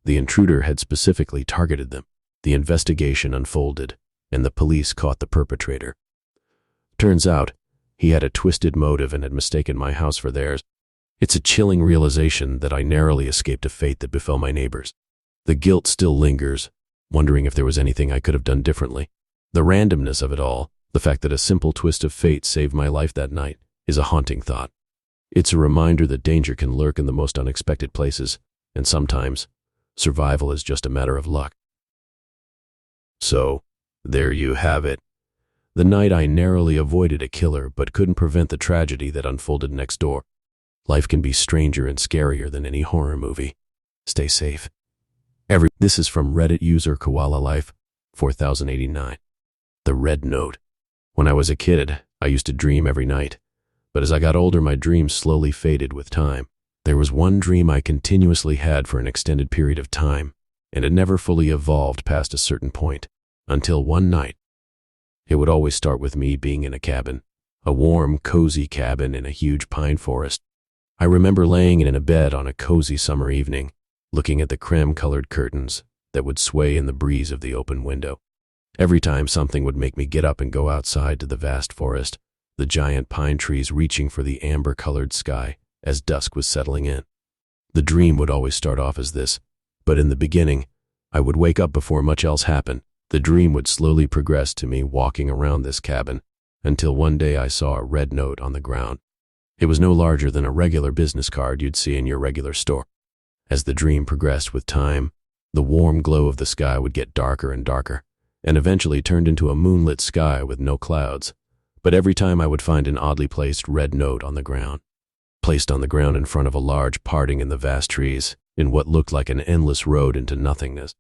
The intruder had specifically targeted them. The investigation unfolded, and the police caught the perpetrator. Turns out, he had a twisted motive and had mistaken my house for theirs. It's a chilling realization that I narrowly escaped a fate that befell my neighbors. The guilt still lingers, wondering if there was anything I could have done differently. The randomness of it all, the fact that a simple twist of fate saved my life that night, is a haunting thought. It's a reminder that danger can lurk in the most unexpected places, and sometimes, survival is just a matter of luck. So, there you have it. The night I narrowly avoided a killer but couldn't prevent the tragedy that unfolded next door. Life can be stranger and scarier than any horror movie. Stay safe. This is from Reddit user Koala Life 4089. The Red Note. When I was a kid, I used to dream every night. But as I got older, my dreams slowly faded with time. There was one dream I continuously had for an extended period of time, and it never fully evolved past a certain point, until one night. It would always start with me being in a cabin, a warm, cozy cabin in a huge pine forest. I remember laying in a bed on a cozy summer evening, looking at the creme-colored curtains that would sway in the breeze of the open window. Every time something would make me get up and go outside to the vast forest, the giant pine trees reaching for the amber-colored sky as dusk was settling in. The dream would always start off as this, but in the beginning, I would wake up before much else happened. The dream would slowly progress to me walking around this cabin until one day I saw a red note on the ground. It was no larger than a regular business card you'd see in your regular store. As the dream progressed with time, the warm glow of the sky would get darker and darker, and eventually turned into a moonlit sky with no clouds. But every time I would find an oddly placed red note on the ground, placed on the ground in front of a large parting in the vast trees, in what looked like an endless road into nothingness.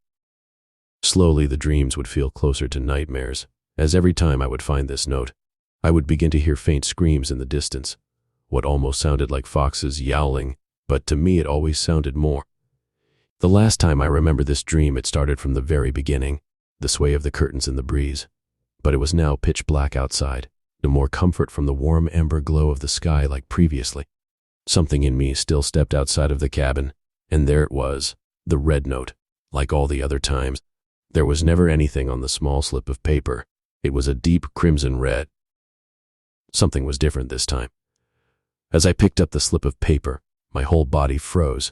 Slowly the dreams would feel closer to nightmares, as every time I would find this note, I would begin to hear faint screams in the distance, what almost sounded like foxes yowling, but to me it always sounded more. The last time I remember this dream, it started from the very beginning, the sway of the curtains in the breeze, but it was now pitch black outside, no more comfort from the warm amber glow of the sky like previously. Something in me still stepped outside of the cabin, and there it was, the red note. Like all the other times, there was never anything on the small slip of paper. It was a deep crimson red. Something was different this time. As I picked up the slip of paper, my whole body froze.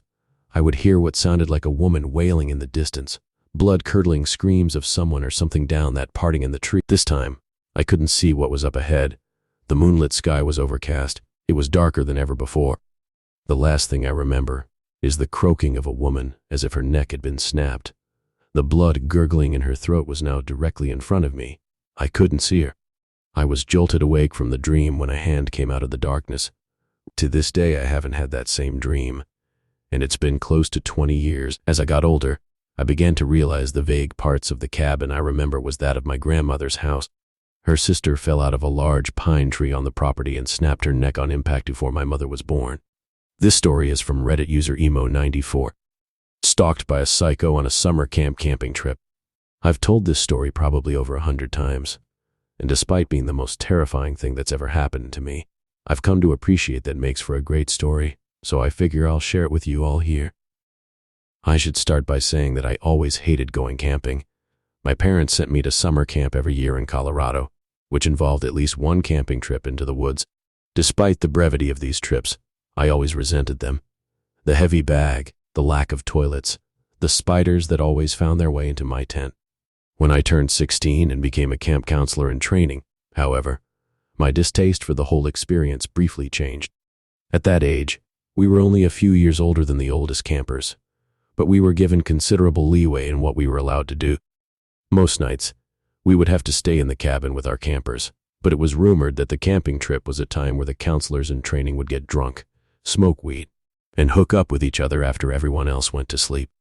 I would hear what sounded like a woman wailing in the distance, blood-curdling screams of someone or something down that parting in the tree. This time, I couldn't see what was up ahead. The moonlit sky was overcast. It was darker than ever before. The last thing I remember is the croaking of a woman as if her neck had been snapped. The blood gurgling in her throat was now directly in front of me. I couldn't see her. I was jolted awake from the dream when a hand came out of the darkness. To this day, I haven't had that same dream, and it's been close to 20 years. As I got older, I began to realize the vague parts of the cabin I remember was that of my grandmother's house. Her sister fell out of a large pine tree on the property and snapped her neck on impact before my mother was born. This story is from Reddit user Emo94. Stalked by a psycho on a summer camp camping trip. I've told this story probably over 100 times, and despite being the most terrifying thing that's ever happened to me, I've come to appreciate that it makes for a great story, so I figure I'll share it with you all here. I should start by saying that I always hated going camping. My parents sent me to summer camp every year in Colorado, which involved at least one camping trip into the woods. Despite the brevity of these trips, I always resented them. The heavy bag, the lack of toilets, the spiders that always found their way into my tent. When I turned 16 and became a camp counselor in training, however, my distaste for the whole experience briefly changed. At that age, we were only a few years older than the oldest campers, but we were given considerable leeway in what we were allowed to do. Most nights, we would have to stay in the cabin with our campers, but it was rumored that the camping trip was a time where the counselors in training would get drunk, smoke weed, and hook up with each other after everyone else went to sleep.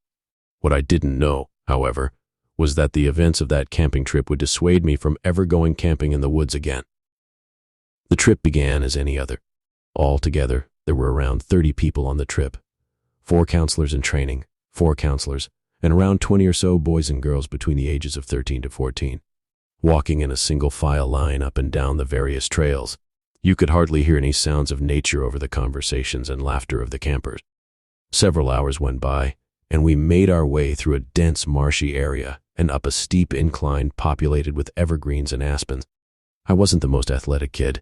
What I didn't know, however, was that the events of that camping trip would dissuade me from ever going camping in the woods again. The trip began as any other. Altogether, there were around 30 people on the trip. 4 counselors in training, 4 counselors, and around 20 or so boys and girls between the ages of 13 to 14. Walking in a single file line up and down the various trails, you could hardly hear any sounds of nature over the conversations and laughter of the campers. Several hours went by, and we made our way through a dense marshy area and up a steep incline populated with evergreens and aspens. I wasn't the most athletic kid,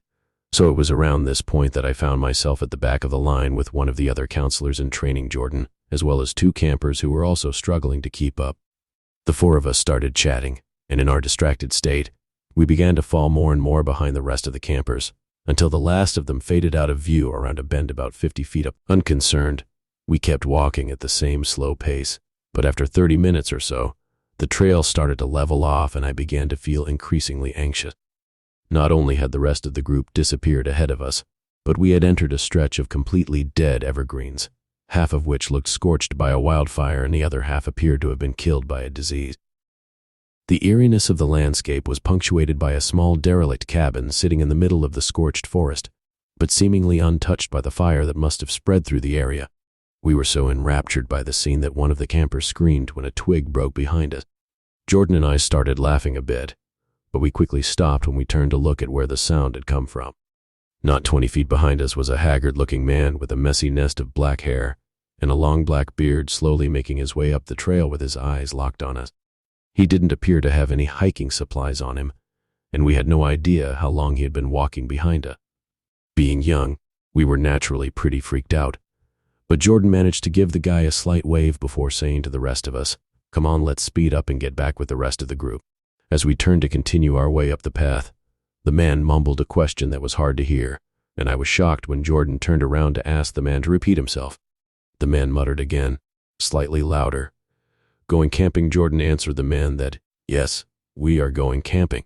so it was around this point that I found myself at the back of the line with one of the other counselors in training, Jordan, as well as 2 campers who were also struggling to keep up. The 4 of us started chatting, and in our distracted state, we began to fall more and more behind the rest of the campers, until the last of them faded out of view around a bend about 50 feet up. Unconcerned, we kept walking at the same slow pace, but after 30 minutes or so, the trail started to level off and I began to feel increasingly anxious. Not only had the rest of the group disappeared ahead of us, but we had entered a stretch of completely dead evergreens, half of which looked scorched by a wildfire and the other half appeared to have been killed by a disease. The eeriness of the landscape was punctuated by a small derelict cabin sitting in the middle of the scorched forest, but seemingly untouched by the fire that must have spread through the area. We were so enraptured by the scene that one of the campers screamed when a twig broke behind us. Jordan and I started laughing a bit, but we quickly stopped when we turned to look at where the sound had come from. Not 20 feet behind us was a haggard-looking man with a messy nest of black hair and a long black beard, slowly making his way up the trail with his eyes locked on us. He didn't appear to have any hiking supplies on him, and we had no idea how long he had been walking behind us. Being young, we were naturally pretty freaked out, but Jordan managed to give the guy a slight wave before saying to the rest of us, "Come on, let's speed up and get back with the rest of the group." As we turned to continue our way up the path, the man mumbled a question that was hard to hear, and I was shocked when Jordan turned around to ask the man to repeat himself. The man muttered again, slightly louder. "Going camping?" Jordan answered the man that, "Yes, we are going camping."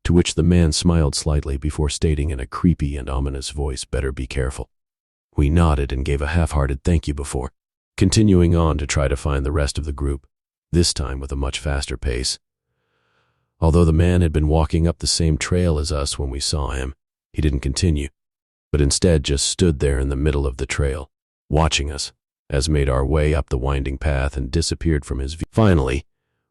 To which the man smiled slightly before stating in a creepy and ominous voice, "Better be careful." We nodded and gave a half-hearted thank you before continuing on to try to find the rest of the group, this time with a much faster pace. Although the man had been walking up the same trail as us when we saw him, he didn't continue, but instead just stood there in the middle of the trail, watching us, as made our way up the winding path and disappeared from his view. Finally,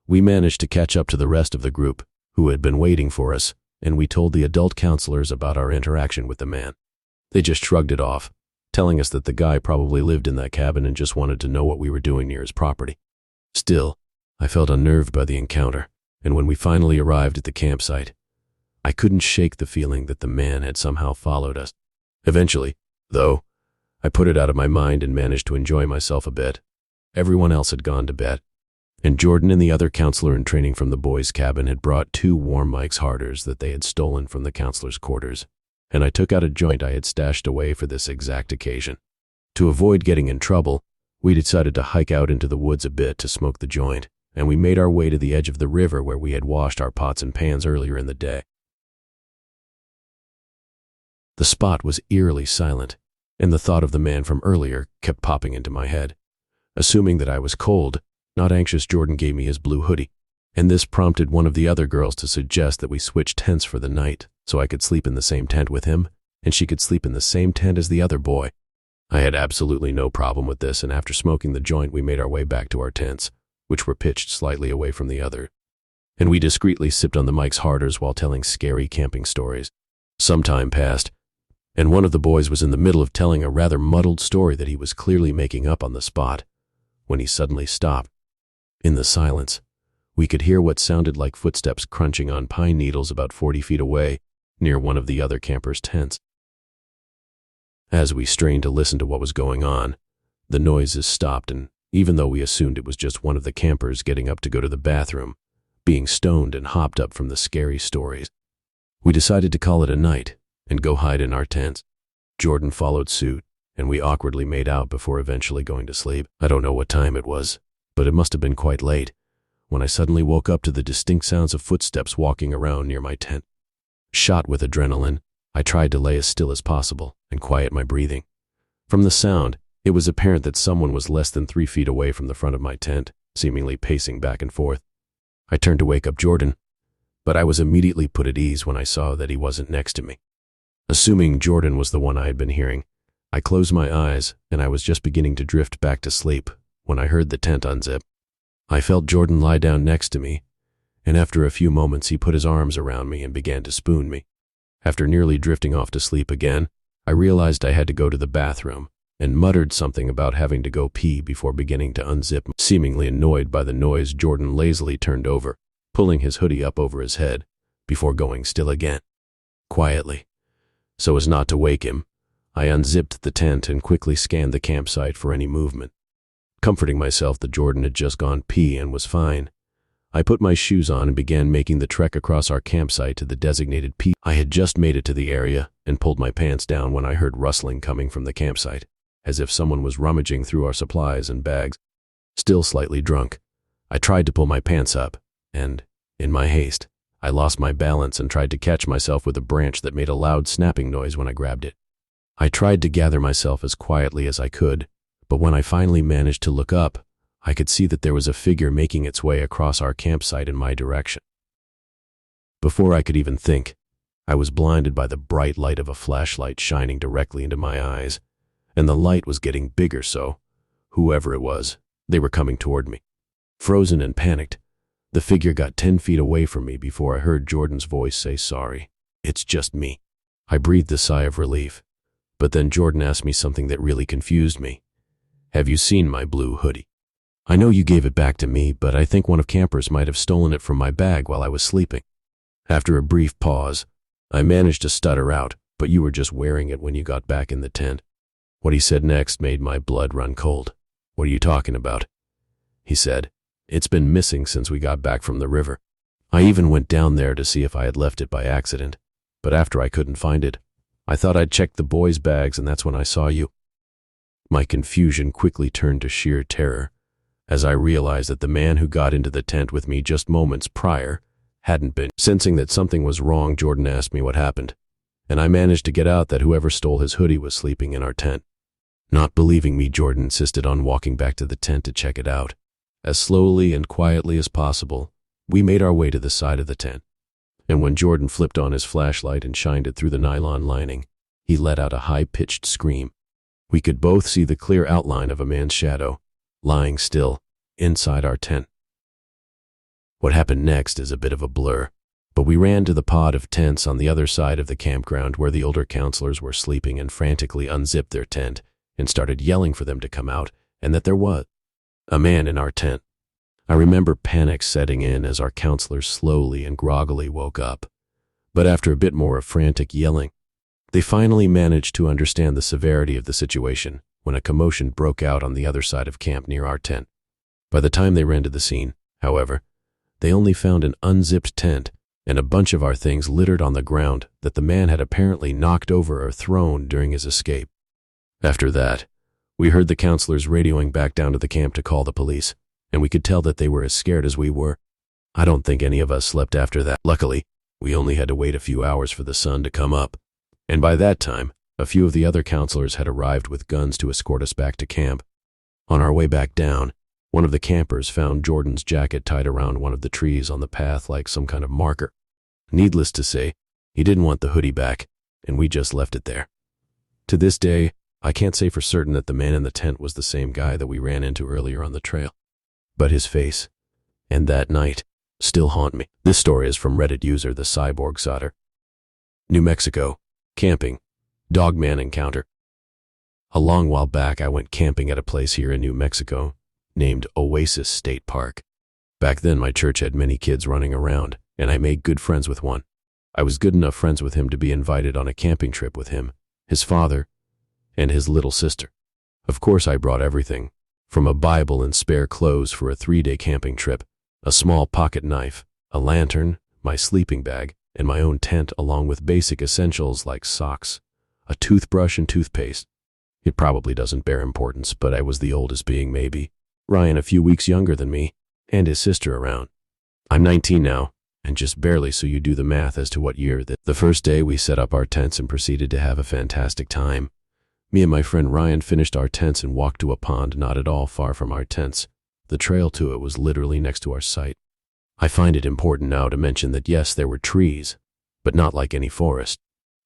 we managed to catch up to the rest of the group, who had been waiting for us, and we told the adult counselors about our interaction with the man. They just shrugged it off, telling us that the guy probably lived in that cabin and just wanted to know what we were doing near his property. Still, I felt unnerved by the encounter, and when we finally arrived at the campsite, I couldn't shake the feeling that the man had somehow followed us. Eventually, though, I put it out of my mind and managed to enjoy myself a bit. Everyone else had gone to bed, and Jordan and the other counselor in training from the boys' cabin had brought 2 warm Mike's Harders that they had stolen from the counselor's quarters, and I took out a joint I had stashed away for this exact occasion. To avoid getting in trouble, we decided to hike out into the woods a bit to smoke the joint, and we made our way to the edge of the river where we had washed our pots and pans earlier in the day. The spot was eerily silent, and the thought of the man from earlier kept popping into my head. Assuming that I was cold, not anxious, Jordan gave me his blue hoodie, and this prompted one of the other girls to suggest that we switch tents for the night so I could sleep in the same tent with him, and she could sleep in the same tent as the other boy. I had absolutely no problem with this, and after smoking the joint, we made our way back to our tents, which were pitched slightly away from the other, and we discreetly sipped on the Mike's Harders while telling scary camping stories. Some time passed, and one of the boys was in the middle of telling a rather muddled story that he was clearly making up on the spot, when he suddenly stopped. In the silence, we could hear what sounded like footsteps crunching on pine needles about 40 feet away, near one of the other campers' tents. As we strained to listen to what was going on, the noises stopped, and even though we assumed it was just one of the campers getting up to go to the bathroom, being stoned and hopped up from the scary stories, we decided to call it a night and go hide in our tents. Jordan followed suit, and we awkwardly made out before eventually going to sleep. I don't know what time it was, but it must have been quite late, when I suddenly woke up to the distinct sounds of footsteps walking around near my tent. Shot with adrenaline, I tried to lay as still as possible and quiet my breathing. From the sound, it was apparent that someone was less than 3 feet away from the front of my tent, seemingly pacing back and forth. I turned to wake up Jordan, but I was immediately put at ease when I saw that he wasn't next to me. Assuming Jordan was the one I had been hearing, I closed my eyes, and I was just beginning to drift back to sleep when I heard the tent unzip. I felt Jordan lie down next to me, and after a few moments he put his arms around me and began to spoon me. After nearly drifting off to sleep again, I realized I had to go to the bathroom and muttered something about having to go pee before beginning to unzip. Seemingly annoyed by the noise, Jordan lazily turned over, pulling his hoodie up over his head before going still again. Quietly, so as not to wake him, I unzipped the tent and quickly scanned the campsite for any movement. Comforting myself that Jordan had just gone pee and was fine, I put my shoes on and began making the trek across our campsite to the designated pee. I had just made it to the area and pulled my pants down when I heard rustling coming from the campsite, as if someone was rummaging through our supplies and bags. Still slightly drunk, I tried to pull my pants up, and, in my haste, I lost my balance and tried to catch myself with a branch that made a loud snapping noise when I grabbed it. I tried to gather myself as quietly as I could, but when I finally managed to look up, I could see that there was a figure making its way across our campsite in my direction. Before I could even think, I was blinded by the bright light of a flashlight shining directly into my eyes, and the light was getting bigger, so, whoever it was, they were coming toward me. Frozen and panicked, the figure got 10 feet away from me before I heard Jordan's voice say, "Sorry, it's just me." I breathed a sigh of relief, but then Jordan asked me something that really confused me. Have you seen my blue hoodie? I know you gave it back to me, but I think one of campers might have stolen it from my bag while I was sleeping. After a brief pause, I managed to stutter out, but you were just wearing it when you got back in the tent. What he said next made my blood run cold. What are you talking about? He said, it's been missing since we got back from the river. I even went down there to see if I had left it by accident, but after I couldn't find it, I thought I'd check the boys' bags, and that's when I saw you. My confusion quickly turned to sheer terror as I realized that the man who got into the tent with me just moments prior hadn't been. Sensing that something was wrong, Jordan asked me what happened, and I managed to get out that whoever stole his hoodie was sleeping in our tent. Not believing me, Jordan insisted on walking back to the tent to check it out. As slowly and quietly as possible, we made our way to the side of the tent, and when Jordan flipped on his flashlight and shined it through the nylon lining, he let out a high-pitched scream. We could both see the clear outline of a man's shadow, lying still, inside our tent. What happened next is a bit of a blur, but we ran to the pod of tents on the other side of the campground where the older counselors were sleeping and frantically unzipped their tent and started yelling for them to come out and that there was a man in our tent. I remember panic setting in as our counselors slowly and groggily woke up, but after a bit more of frantic yelling, they finally managed to understand the severity of the situation when a commotion broke out on the other side of camp near our tent. By the time they ran to the scene, however, they only found an unzipped tent and a bunch of our things littered on the ground that the man had apparently knocked over or thrown during his escape. After that, we heard the counselors radioing back down to the camp to call the police, and we could tell that they were as scared as we were. I don't think any of us slept after that. Luckily, we only had to wait a few hours for the sun to come up, and by that time, a few of the other counselors had arrived with guns to escort us back to camp. On our way back down, one of the campers found Jordan's jacket tied around one of the trees on the path like some kind of marker. Needless to say, he didn't want the hoodie back, and we just left it there. To this day, I can't say for certain that the man in the tent was the same guy that we ran into earlier on the trail, but his face and that night still haunt me. This story is from Reddit user The Cyborg Solder. New Mexico, camping, dogman encounter. A long while back, I went camping at a place here in New Mexico named Oasis State Park. Back then, my church had many kids running around, and I made good friends with one. I was good enough friends with him to be invited on a camping trip with him, his father, and his little sister. Of course, I brought everything, from a Bible and spare clothes for a 3-day camping trip, a small pocket knife, a lantern, my sleeping bag, and my own tent, along with basic essentials like socks, a toothbrush, and toothpaste. It probably doesn't bear importance, but I was the oldest being, maybe. Ryan a few weeks younger than me, and his sister around. I'm 19 now, and just barely, so you do the math as to what year that. The first day, we set up our tents and proceeded to have a fantastic time. Me and my friend Ryan finished our tents and walked to a pond not at all far from our tents. The trail to it was literally next to our site. I find it important now to mention that yes, there were trees, but not like any forest.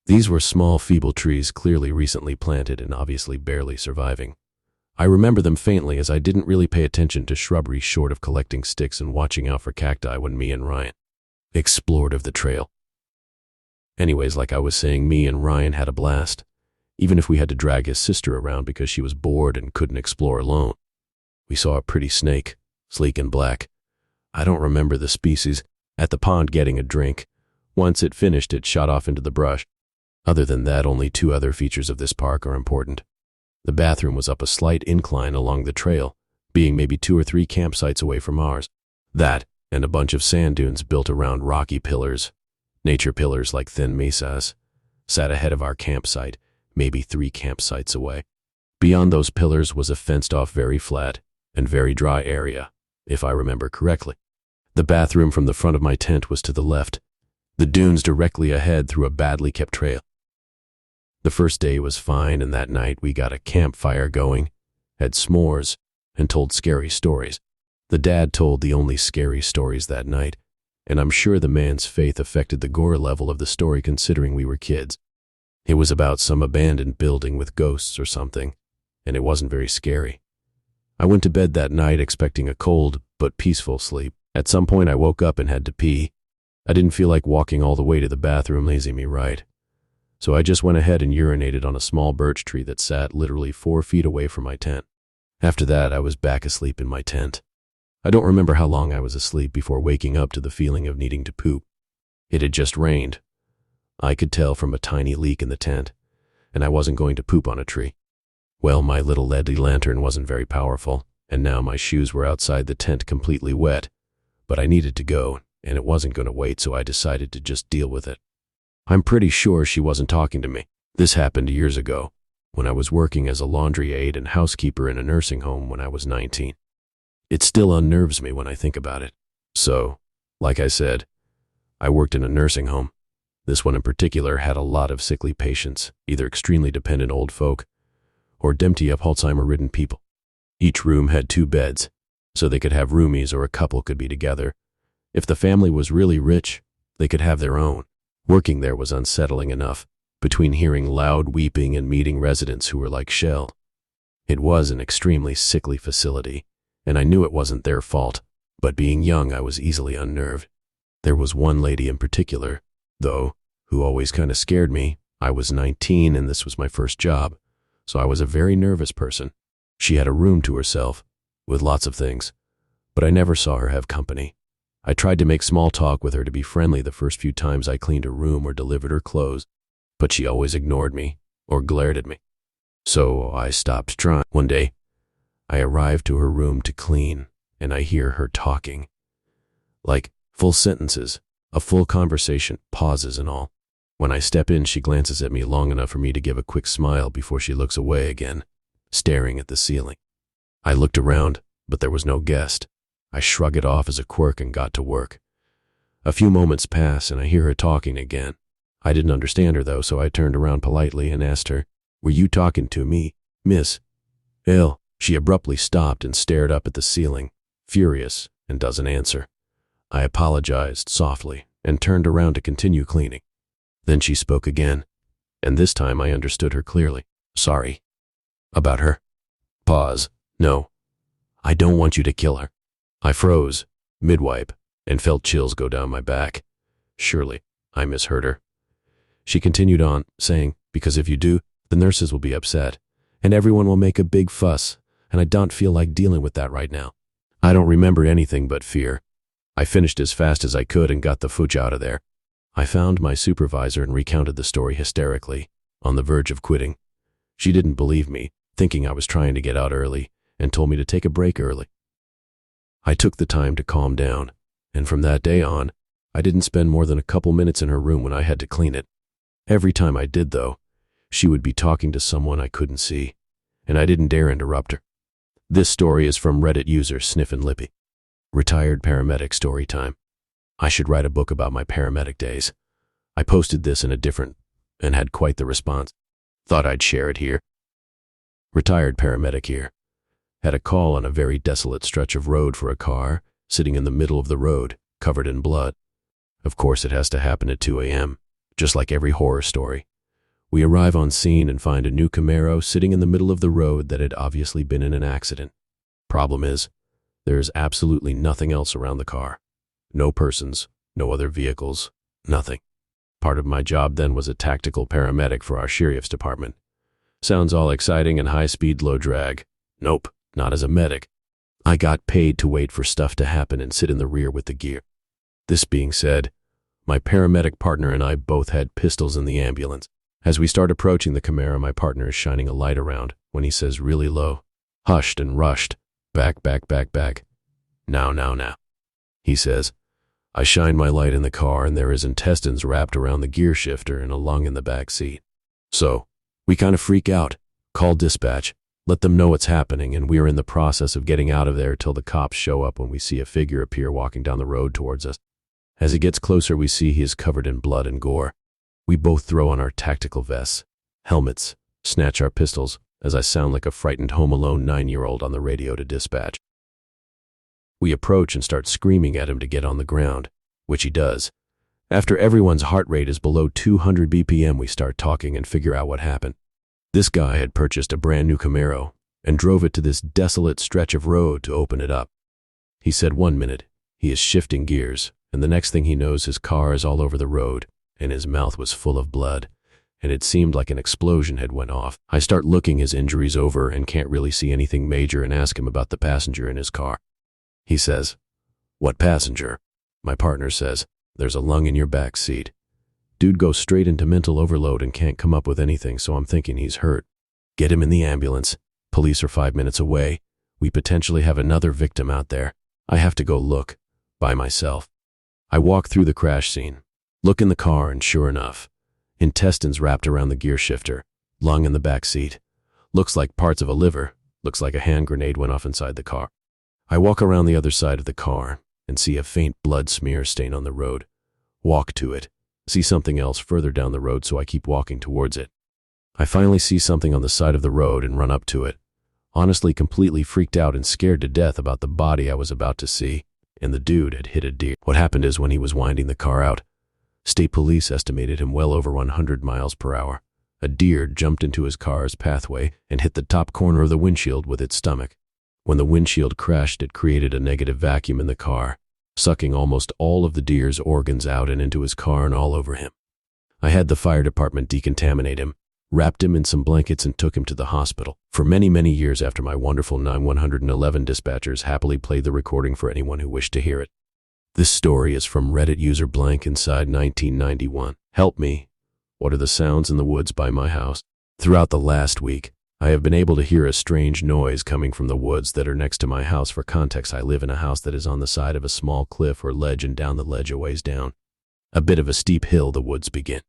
These were small, feeble trees clearly recently planted and obviously barely surviving. I remember them faintly as I didn't really pay attention to shrubbery short of collecting sticks and watching out for cacti when me and Ryan explored of the trail. Anyways, like I was saying, me and Ryan had a blast, even if we had to drag his sister around because she was bored and couldn't explore alone. We saw a pretty snake, sleek and black. I don't remember the species, at the pond getting a drink. Once it finished, it shot off into the brush. Other than that, only 2 other features of this park are important. The bathroom was up a slight incline along the trail, being maybe 2 or 3 campsites away from ours. That, and a bunch of sand dunes built around rocky pillars, nature pillars like thin mesas, sat ahead of our campsite, maybe 3 campsites away. Beyond those pillars was a fenced-off, very flat and very dry area, if I remember correctly. The bathroom from the front of my tent was to the left, the dunes directly ahead through a badly kept trail. The first day was fine, and that night we got a campfire going, had s'mores, and told scary stories. The dad told the only scary stories that night, and I'm sure the man's faith affected the gore level of the story considering we were kids. It was about some abandoned building with ghosts or something, and it wasn't very scary. I went to bed that night expecting a cold but peaceful sleep. At some point I woke up and had to pee. I didn't feel like walking all the way to the bathroom, lazy me, right? So I just went ahead and urinated on a small birch tree that sat literally 4 feet away from my tent. After that, I was back asleep in my tent. I don't remember how long I was asleep before waking up to the feeling of needing to poop. It had just rained. I could tell from a tiny leak in the tent, and I wasn't going to poop on a tree. Well, my little LED lantern wasn't very powerful, and now my shoes were outside the tent completely wet, but I needed to go, and it wasn't going to wait, so I decided to just deal with it. I'm pretty sure she wasn't talking to me. This happened years ago, when I was working as a laundry aide and housekeeper in a nursing home when I was 19. It still unnerves me when I think about it. So, like I said, I worked in a nursing home. This one in particular had a lot of sickly patients, either extremely dependent old folk or empty-up Alzheimer-ridden people. Each room had 2 beds, so they could have roomies or a couple could be together. If the family was really rich, they could have their own. Working there was unsettling enough, between hearing loud weeping and meeting residents who were like shelled. It was an extremely sickly facility, and I knew it wasn't their fault, but being young, I was easily unnerved. There was one lady in particular, though, who always kind of scared me. I was 19 and this was my first job, so I was a very nervous person. She had a room to herself, with lots of things, but I never saw her have company. I tried to make small talk with her to be friendly the first few times I cleaned her room or delivered her clothes, but she always ignored me or glared at me. So I stopped trying. One day, I arrived to her room to clean, and I hear her talking. Like, full sentences, a full conversation, pauses and all. When I step in, she glances at me long enough for me to give a quick smile before she looks away again, staring at the ceiling. I looked around, but there was no guest. I shrug it off as a quirk and got to work. A few moments pass and I hear her talking again. I didn't understand her though, so I turned around politely and asked her, "Were you talking to me, Miss L?" She abruptly stopped and stared up at the ceiling, furious, and doesn't answer. I apologized softly and turned around to continue cleaning. Then she spoke again, and this time I understood her clearly. "Sorry. About her." Pause. "No. I don't want you to kill her." I froze, mid-wipe, and felt chills go down my back. Surely, I misheard her. She continued on, saying, "Because if you do, the nurses will be upset, and everyone will make a big fuss, and I don't feel like dealing with that right now." I don't remember anything but fear. I finished as fast as I could and got the fooch out of there. I found my supervisor and recounted the story hysterically, on the verge of quitting. She didn't believe me, thinking I was trying to get out early, and told me to take a break early. I took the time to calm down, and from that day on, I didn't spend more than a couple minutes in her room when I had to clean it. Every time I did, though, she would be talking to someone I couldn't see, and I didn't dare interrupt her. This story is from Reddit user Sniffin' Lippy. Retired paramedic story time. I should write a book about my paramedic days. I posted this in a different and had quite the response. Thought I'd share it here. Retired paramedic here. Had a call on a very desolate stretch of road for a car, sitting in the middle of the road, covered in blood. Of course it has to happen at 2 a.m., just like every horror story. We arrive on scene and find a new Camaro sitting in the middle of the road that had obviously been in an accident. Problem is, there is absolutely nothing else around the car. No persons, no other vehicles, nothing. Part of my job then was a tactical paramedic for our sheriff's department. Sounds all exciting and high-speed, low-drag. Nope. Not as a medic. I got paid to wait for stuff to happen and sit in the rear with the gear. This being said, my paramedic partner and I both had pistols in the ambulance. As we start approaching the Camaro, my partner is shining a light around when he says really low, hushed and rushed, "Back, back, back, back. Now, now, now," he says. I shine my light in the car and there is intestines wrapped around the gear shifter and a lung in the back seat. So, we kind of freak out, call dispatch, let them know what's happening, and we are in the process of getting out of there till the cops show up when we see a figure appear walking down the road towards us. As he gets closer, we see he is covered in blood and gore. We both throw on our tactical vests, helmets, snatch our pistols, as I sound like a frightened Home Alone 9-year-old on the radio to dispatch. We approach and start screaming at him to get on the ground, which he does. After everyone's heart rate is below 200 BPM, we start talking and figure out what happened. This guy had purchased a brand new Camaro and drove it to this desolate stretch of road to open it up. He said 1 minute, he is shifting gears, and the next thing he knows, his car is all over the road, and his mouth was full of blood, and it seemed like an explosion had went off. I start looking his injuries over and can't really see anything major and ask him about the passenger in his car. He says, "What passenger?" My partner says, "There's a lung in your back seat." Dude goes straight into mental overload and can't come up with anything, so I'm thinking he's hurt. Get him in the ambulance. Police are 5 minutes away. We potentially have another victim out there. I have to go look by myself. I walk through the crash scene, look in the car, and sure enough, intestines wrapped around the gear shifter, lung in the back seat. Looks like parts of a liver. Looks like a hand grenade went off inside the car. I walk around the other side of the car and see a faint blood smear stain on the road. Walk to it. See something else further down the road, so I keep walking towards it. I finally see something on the side of the road and run up to it. Honestly, completely freaked out and scared to death about the body I was about to see, and the dude had hit a deer. What happened is, when he was winding the car out, state police estimated him well over 100 miles per hour. A deer jumped into his car's pathway and hit the top corner of the windshield with its stomach. When the windshield crashed, it created a negative vacuum in the car, sucking almost all of the deer's organs out and into his car and all over him. I had the fire department decontaminate him, wrapped him in some blankets, and took him to the hospital. For many, many years after, my wonderful 911 dispatchers happily played the recording for anyone who wished to hear it. This story is from Reddit user blank inside 1991. Help me. What are the sounds in the woods by my house? Throughout the last week, I have been able to hear a strange noise coming from the woods that are next to my house. For context, I live in a house that is on the side of a small cliff or ledge, and down the ledge a ways down, a bit of a steep hill, the woods begin.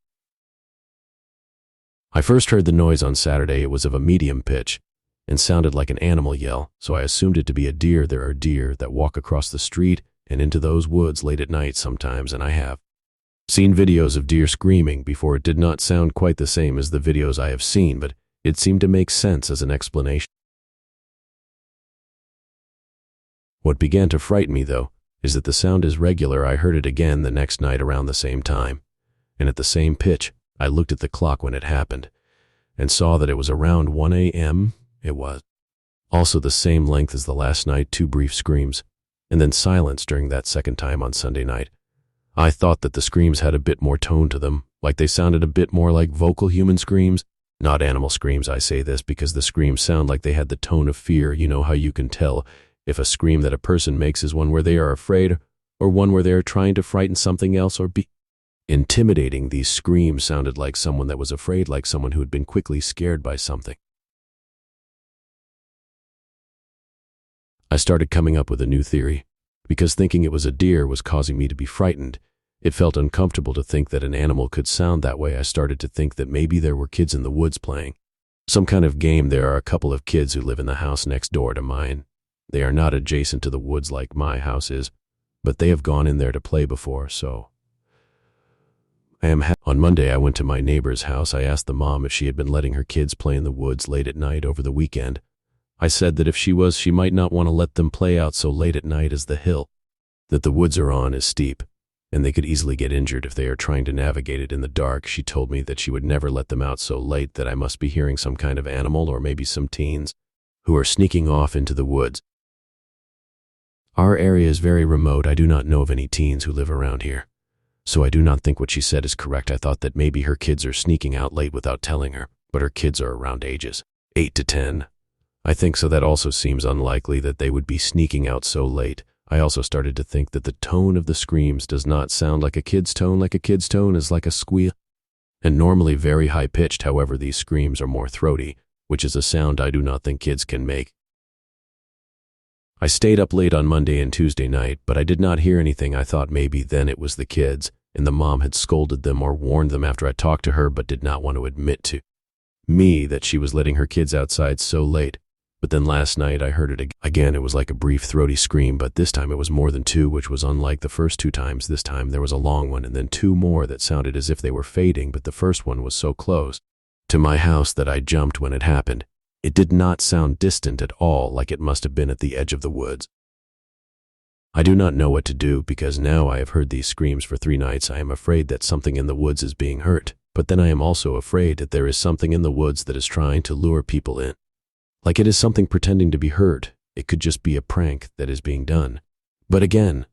I first heard the noise on Saturday. It was of a medium pitch and sounded like an animal yell, so I assumed it to be a deer. There are deer that walk across the street and into those woods late at night sometimes, and I have seen videos of deer screaming before. It did not sound quite the same as the videos I have seen, but it seemed to make sense as an explanation. What began to frighten me, though, is that the sound is regular. I heard it again the next night around the same time, and at the same pitch. I looked at the clock when it happened and saw that it was around 1 a.m. It was also the same length as the last night, 2 brief screams, and then silence during that second time on Sunday night. I thought that the screams had a bit more tone to them, like they sounded a bit more like vocal human screams, not animal screams. I say this because the screams sound like they had the tone of fear. You know how you can tell if a scream that a person makes is one where they are afraid or one where they are trying to frighten something else or be intimidating. These screams sounded like someone that was afraid, like someone who had been quickly scared by something. I started coming up with a new theory, because thinking it was a deer was causing me to be frightened. It felt uncomfortable to think that an animal could sound that way. I started to think that maybe there were kids in the woods playing some kind of game. There are a couple of kids who live in the house next door to mine. They are not adjacent to the woods like my house is, but they have gone in there to play before, so on Monday, I went to my neighbor's house. I asked the mom if she had been letting her kids play in the woods late at night over the weekend. I said that if she was, she might not want to let them play out so late at night, as the hill that the woods are on is steep, and they could easily get injured if they are trying to navigate it in the dark. She told me that she would never let them out so late, that I must be hearing some kind of animal or maybe some teens who are sneaking off into the woods. Our area is very remote. I do not know of any teens who live around here, so I do not think what she said is correct. I thought that maybe her kids are sneaking out late without telling her, but her kids are around ages 8 to 10. I think so. That also seems unlikely that they would be sneaking out so late. I also started to think that the tone of the screams does not sound like a kid's tone. Like a kid's tone is like a squeal, and normally very high-pitched. However, these screams are more throaty, which is a sound I do not think kids can make. I stayed up late on Monday and Tuesday night, but I did not hear anything. I thought maybe then it was the kids, and the mom had scolded them or warned them after I talked to her, but did not want to admit to me that she was letting her kids outside so late. But then last night I heard it again. It was like a brief throaty scream, but this time it was more than 2, which was unlike the first 2 times. This time there was a long one and then 2 more that sounded as if they were fading, but the first one was so close to my house that I jumped when it happened. It did not sound distant at all, like it must have been at the edge of the woods. I do not know what to do, because now I have heard these screams for 3 nights. I am afraid that something in the woods is being hurt, but then I am also afraid that there is something in the woods that is trying to lure people in. Like it is something pretending to be hurt. It could just be a prank that is being done. But again,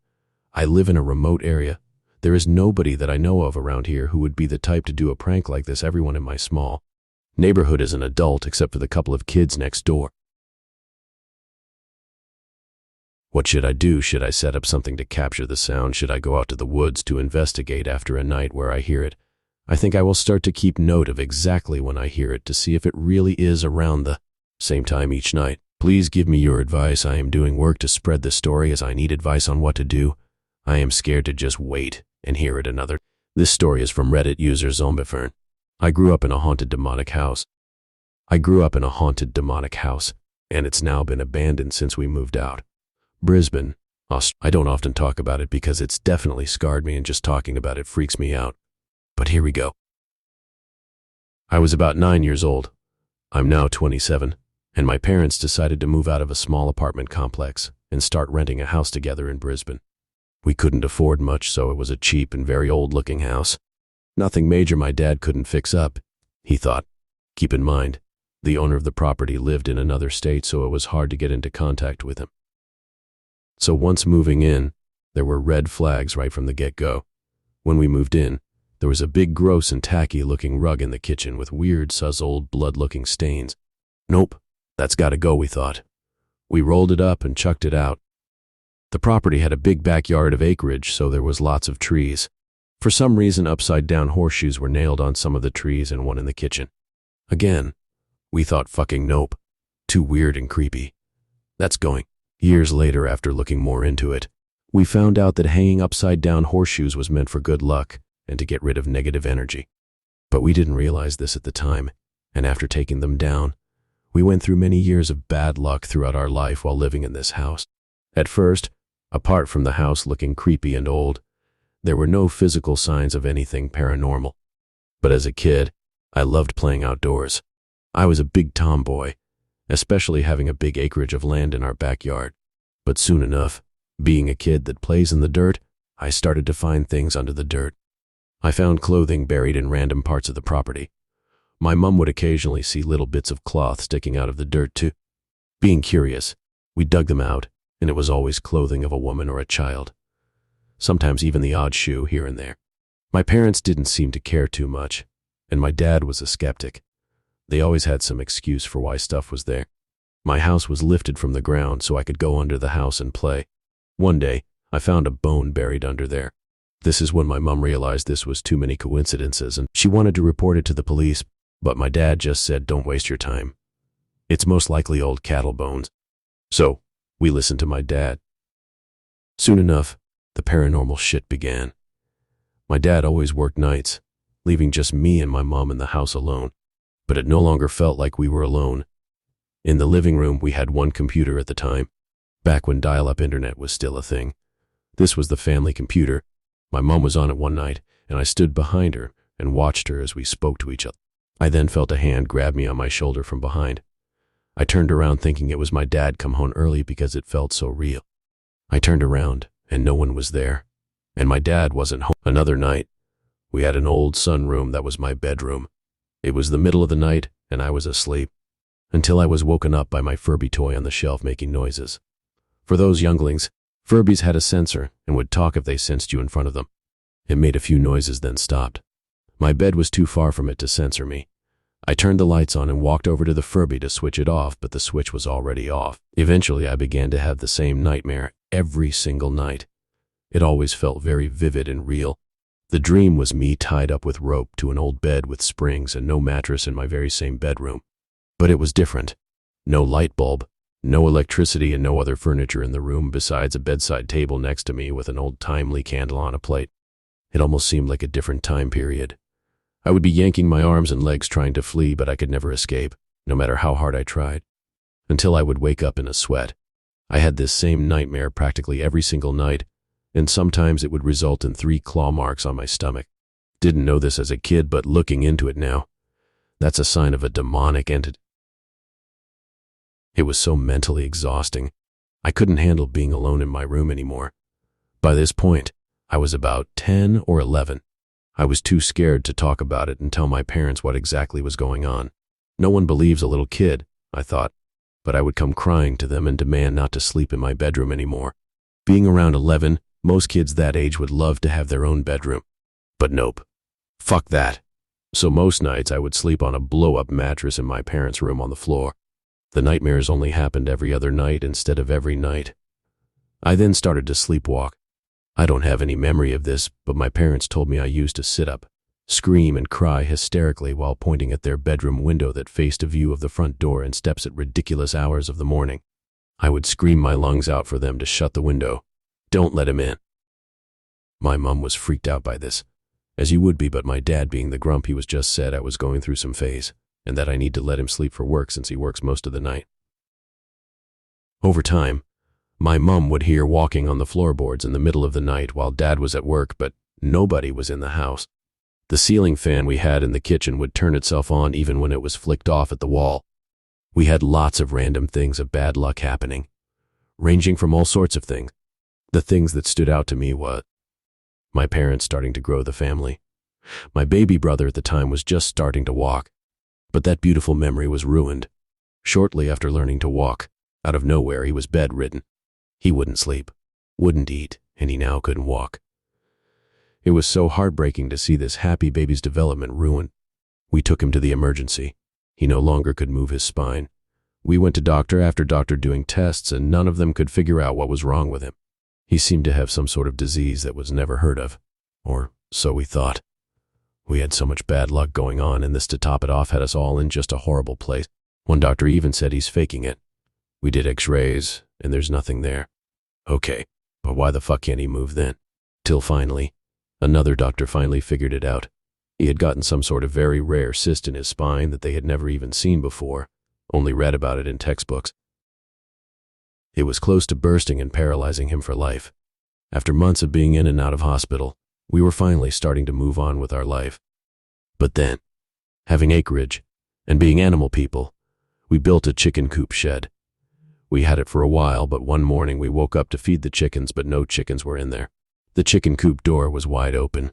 I live in a remote area. There is nobody that I know of around here who would be the type to do a prank like this. Everyone in my small neighborhood is an adult except for the couple of kids next door. What should I do? Should I set up something to capture the sound? Should I go out to the woods to investigate after a night where I hear it? I think I will start to keep note of exactly when I hear it to see if it really is around the same time each night. Please give me your advice. I am doing work to spread the story as I need advice on what to do. I am scared to just wait and hear it another. This story is from Reddit user Zombifern. I grew up in a haunted demonic house. And it's now been abandoned since we moved out. Brisbane, I don't often talk about it because it's definitely scarred me and just talking about it freaks me out. But here we go. I was about 9 years old. I'm now 27, and my parents decided to move out of a small apartment complex and start renting a house together in Brisbane. We couldn't afford much, so it was a cheap and very old-looking house. Nothing major my dad couldn't fix up, he thought. Keep in mind, the owner of the property lived in another state, so it was hard to get into contact with him. So once moving in, there were red flags right from the get-go. When we moved in, there was a big gross and tacky-looking rug in the kitchen with weird old blood-looking stains. Nope, that's gotta go, we thought. We rolled it up and chucked it out. The property had a big backyard of acreage, so there was lots of trees. For some reason, upside-down horseshoes were nailed on some of the trees and one in the kitchen. Again, we thought fucking nope. Too weird and creepy. That's going. Years later, after looking more into it, we found out that hanging upside-down horseshoes was meant for good luck and to get rid of negative energy. But we didn't realize this at the time, and after taking them down, we went through many years of bad luck throughout our life while living in this house. At first, apart from the house looking creepy and old, there were no physical signs of anything paranormal. But as a kid, I loved playing outdoors. I was a big tomboy, especially having a big acreage of land in our backyard. But soon enough, being a kid that plays in the dirt, I started to find things under the dirt. I found clothing buried in random parts of the property. My mom would occasionally see little bits of cloth sticking out of the dirt too. Being curious, we dug them out, and it was always clothing of a woman or a child. Sometimes even the odd shoe here and there. My parents didn't seem to care too much, and my dad was a skeptic. They always had some excuse for why stuff was there. My house was lifted from the ground so I could go under the house and play. One day, I found a bone buried under there. This is when my mom realized this was too many coincidences and she wanted to report it to the police, but my dad just said, "Don't waste your time. It's most likely old cattle bones." So, we listened to my dad. Soon enough, the paranormal shit began. My dad always worked nights, leaving just me and my mom in the house alone. But it no longer felt like we were alone. In the living room, we had one computer at the time, back when dial-up internet was still a thing. This was the family computer. My mom was on it one night, and I stood behind her and watched her as we spoke to each other. I then felt a hand grab me on my shoulder from behind. I turned around thinking it was my dad come home early because it felt so real. I turned around, and no one was there, and my dad wasn't home. Another night, we had an old sunroom that was my bedroom. It was the middle of the night, and I was asleep, until I was woken up by my Furby toy on the shelf making noises. For those younglings, Furbies had a sensor and would talk if they sensed you in front of them. It made a few noises, then stopped. My bed was too far from it to censor me. I turned the lights on and walked over to the Furby to switch it off, but the switch was already off. Eventually, I began to have the same nightmare every single night. It always felt very vivid and real. The dream was me tied up with rope to an old bed with springs and no mattress in my very same bedroom. But it was different. No light bulb, no electricity, and no other furniture in the room besides a bedside table next to me with an old-timely candle on a plate. It almost seemed like a different time period. I would be yanking my arms and legs trying to flee, but I could never escape, no matter how hard I tried. Until I would wake up in a sweat. I had this same nightmare practically every single night, and sometimes it would result in 3 claw marks on my stomach. Didn't know this as a kid, but looking into it now, that's a sign of a demonic entity. It was so mentally exhausting. I couldn't handle being alone in my room anymore. By this point, I was about 10 or 11. I was too scared to talk about it and tell my parents what exactly was going on. No one believes a little kid, I thought, but I would come crying to them and demand not to sleep in my bedroom anymore. Being around 11, Most kids that age would love to have their own bedroom. But nope. Fuck that. So most nights I would sleep on a blow-up mattress in my parents' room on the floor. The nightmares only happened every other night instead of every night. I then started to sleepwalk. I don't have any memory of this, but my parents told me I used to sit up, scream and cry hysterically while pointing at their bedroom window that faced a view of the front door and steps at ridiculous hours of the morning. I would scream my lungs out for them to shut the window. Don't let him in. My mom was freaked out by this, as you would be, but my dad, being the grump he was, just said I was going through some phase and that I need to let him sleep for work since he works most of the night. Over time, my mom would hear walking on the floorboards in the middle of the night while Dad was at work, but nobody was in the house. The ceiling fan we had in the kitchen would turn itself on even when it was flicked off at the wall. We had lots of random things of bad luck happening, ranging from all sorts of things. The things that stood out to me was my parents starting to grow the family. My baby brother at the time was just starting to walk, but that beautiful memory was ruined. Shortly after learning to walk, out of nowhere he was bedridden. He wouldn't sleep, wouldn't eat, and he now couldn't walk. It was so heartbreaking to see this happy baby's development ruined. We took him to the emergency. He no longer could move his spine. We went to doctor after doctor doing tests, and none of them could figure out what was wrong with him. He seemed to have some sort of disease that was never heard of, or so we thought. We had so much bad luck going on, and this, to top it off, had us all in just a horrible place. One doctor even said he's faking it. We did x-rays, and there's nothing there. Okay, but why the fuck can't he move then? Till finally, another doctor finally figured it out. He had gotten some sort of very rare cyst in his spine that they had never even seen before, only read about it in textbooks. It was close to bursting and paralyzing him for life. After months of being in and out of hospital, we were finally starting to move on with our life. But then, having acreage and being animal people, we built a chicken coop shed. We had it for a while, but one morning we woke up to feed the chickens, but no chickens were in there. The chicken coop door was wide open.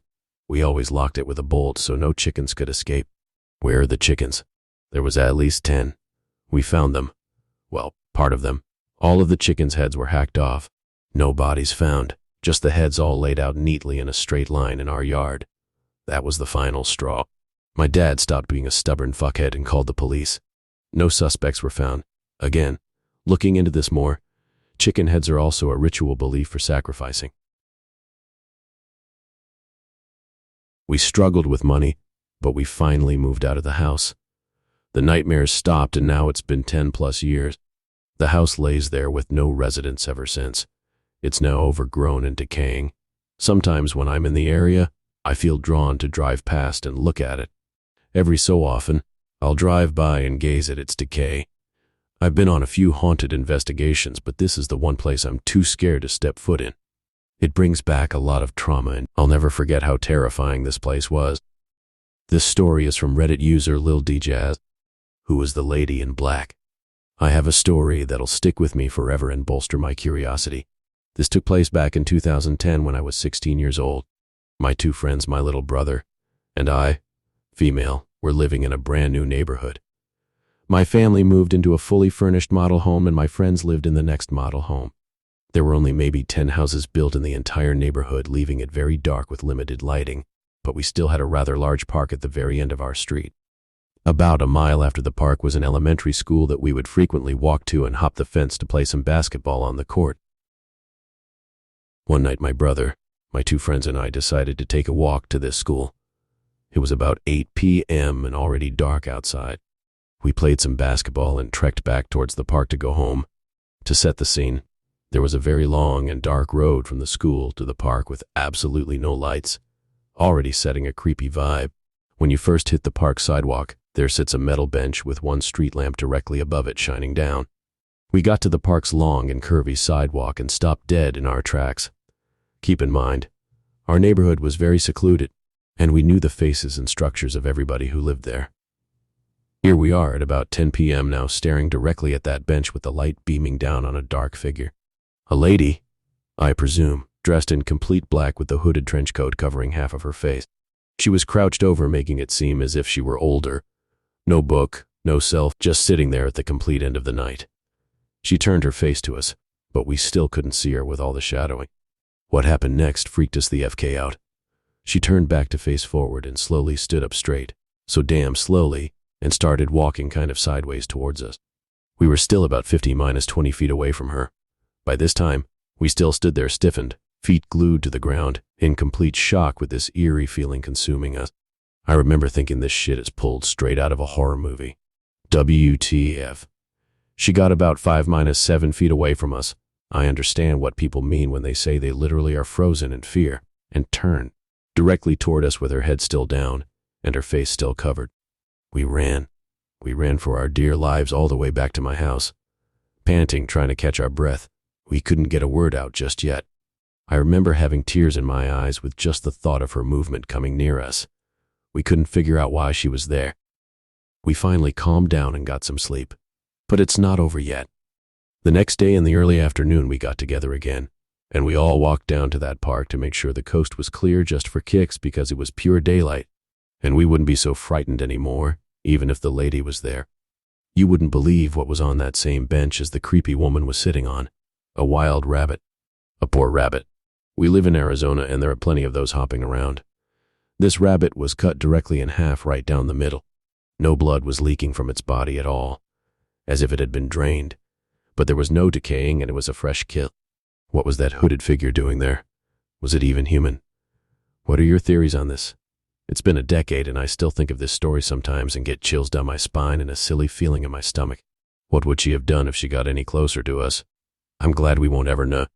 We always locked it with a bolt so no chickens could escape. Where are the chickens? There was at least 10. We found them. Well, part of them. All of the chickens' heads were hacked off. No bodies found, just the heads all laid out neatly in a straight line in our yard. That was the final straw. My dad stopped being a stubborn fuckhead and called the police. No suspects were found. Again, looking into this more, chicken heads are also a ritual belief for sacrificing. We struggled with money, but we finally moved out of the house. The nightmares stopped, and now it's been 10+ years. The house lays there with no residents ever since. It's now overgrown and decaying. Sometimes when I'm in the area, I feel drawn to drive past and look at it. Every so often, I'll drive by and gaze at its decay. I've been on a few haunted investigations, but this is the one place I'm too scared to step foot in. It brings back a lot of trauma, and I'll never forget how terrifying this place was. This story is from Reddit user Lil DJazz, who was the lady in black. I have a story that'll stick with me forever and bolster my curiosity. This took place back in 2010 when I was 16 years old. My two friends, my little brother, and I, female, were living in a brand new neighborhood. My family moved into a fully furnished model home, and my friends lived in the next model home. There were only maybe 10 houses built in the entire neighborhood, leaving it very dark with limited lighting, but we still had a rather large park at the very end of our street. About a mile after the park was an elementary school that we would frequently walk to and hop the fence to play some basketball on the court. One night my brother, my two friends, and I decided to take a walk to this school. It was about 8 p.m. and already dark outside. We played some basketball and trekked back towards the park to go home. To set the scene, there was a very long and dark road from the school to the park with absolutely no lights, already setting a creepy vibe. When you first hit the park sidewalk, there sits a metal bench with one street lamp directly above it shining down. We got to the park's long and curvy sidewalk and stopped dead in our tracks. Keep in mind, our neighborhood was very secluded, and we knew the faces and structures of everybody who lived there. Here we are at about 10 p.m. now, staring directly at that bench with the light beaming down on a dark figure. A lady, I presume, dressed in complete black with the hooded trench coat covering half of her face. She was crouched over, making it seem as if she were older. No book, no cell, just sitting there at the complete end of the night. She turned her face to us, but we still couldn't see her with all the shadowing. What happened next freaked us the FK out. She turned back to face forward and slowly stood up straight, so damn slowly, and started walking kind of sideways towards us. We were still about 50-20 feet away from her. By this time, we still stood there stiffened, feet glued to the ground, in complete shock with this eerie feeling consuming us. I remember thinking this shit is pulled straight out of a horror movie. WTF. She got about 5-7 feet away from us. I understand what people mean when they say they literally are frozen in fear, and turned directly toward us with her head still down and her face still covered. We ran. We ran for our dear lives all the way back to my house, panting, trying to catch our breath. We couldn't get a word out just yet. I remember having tears in my eyes with just the thought of her movement coming near us. We couldn't figure out why she was there. We finally calmed down and got some sleep. But it's not over yet. The next day in the early afternoon we got together again, and we all walked down to that park to make sure the coast was clear just for kicks because it was pure daylight, and we wouldn't be so frightened anymore, even if the lady was there. You wouldn't believe what was on that same bench as the creepy woman was sitting on. A wild rabbit. A poor rabbit. We live in Arizona and there are plenty of those hopping around. This rabbit was cut directly in half right down the middle. No blood was leaking from its body at all, as if it had been drained, but there was no decaying and it was a fresh kill. What was that hooded figure doing there? Was it even human? What are your theories on this? It's been a decade and I still think of this story sometimes and get chills down my spine and a silly feeling in my stomach. What would she have done if she got any closer to us? I'm glad we won't ever know.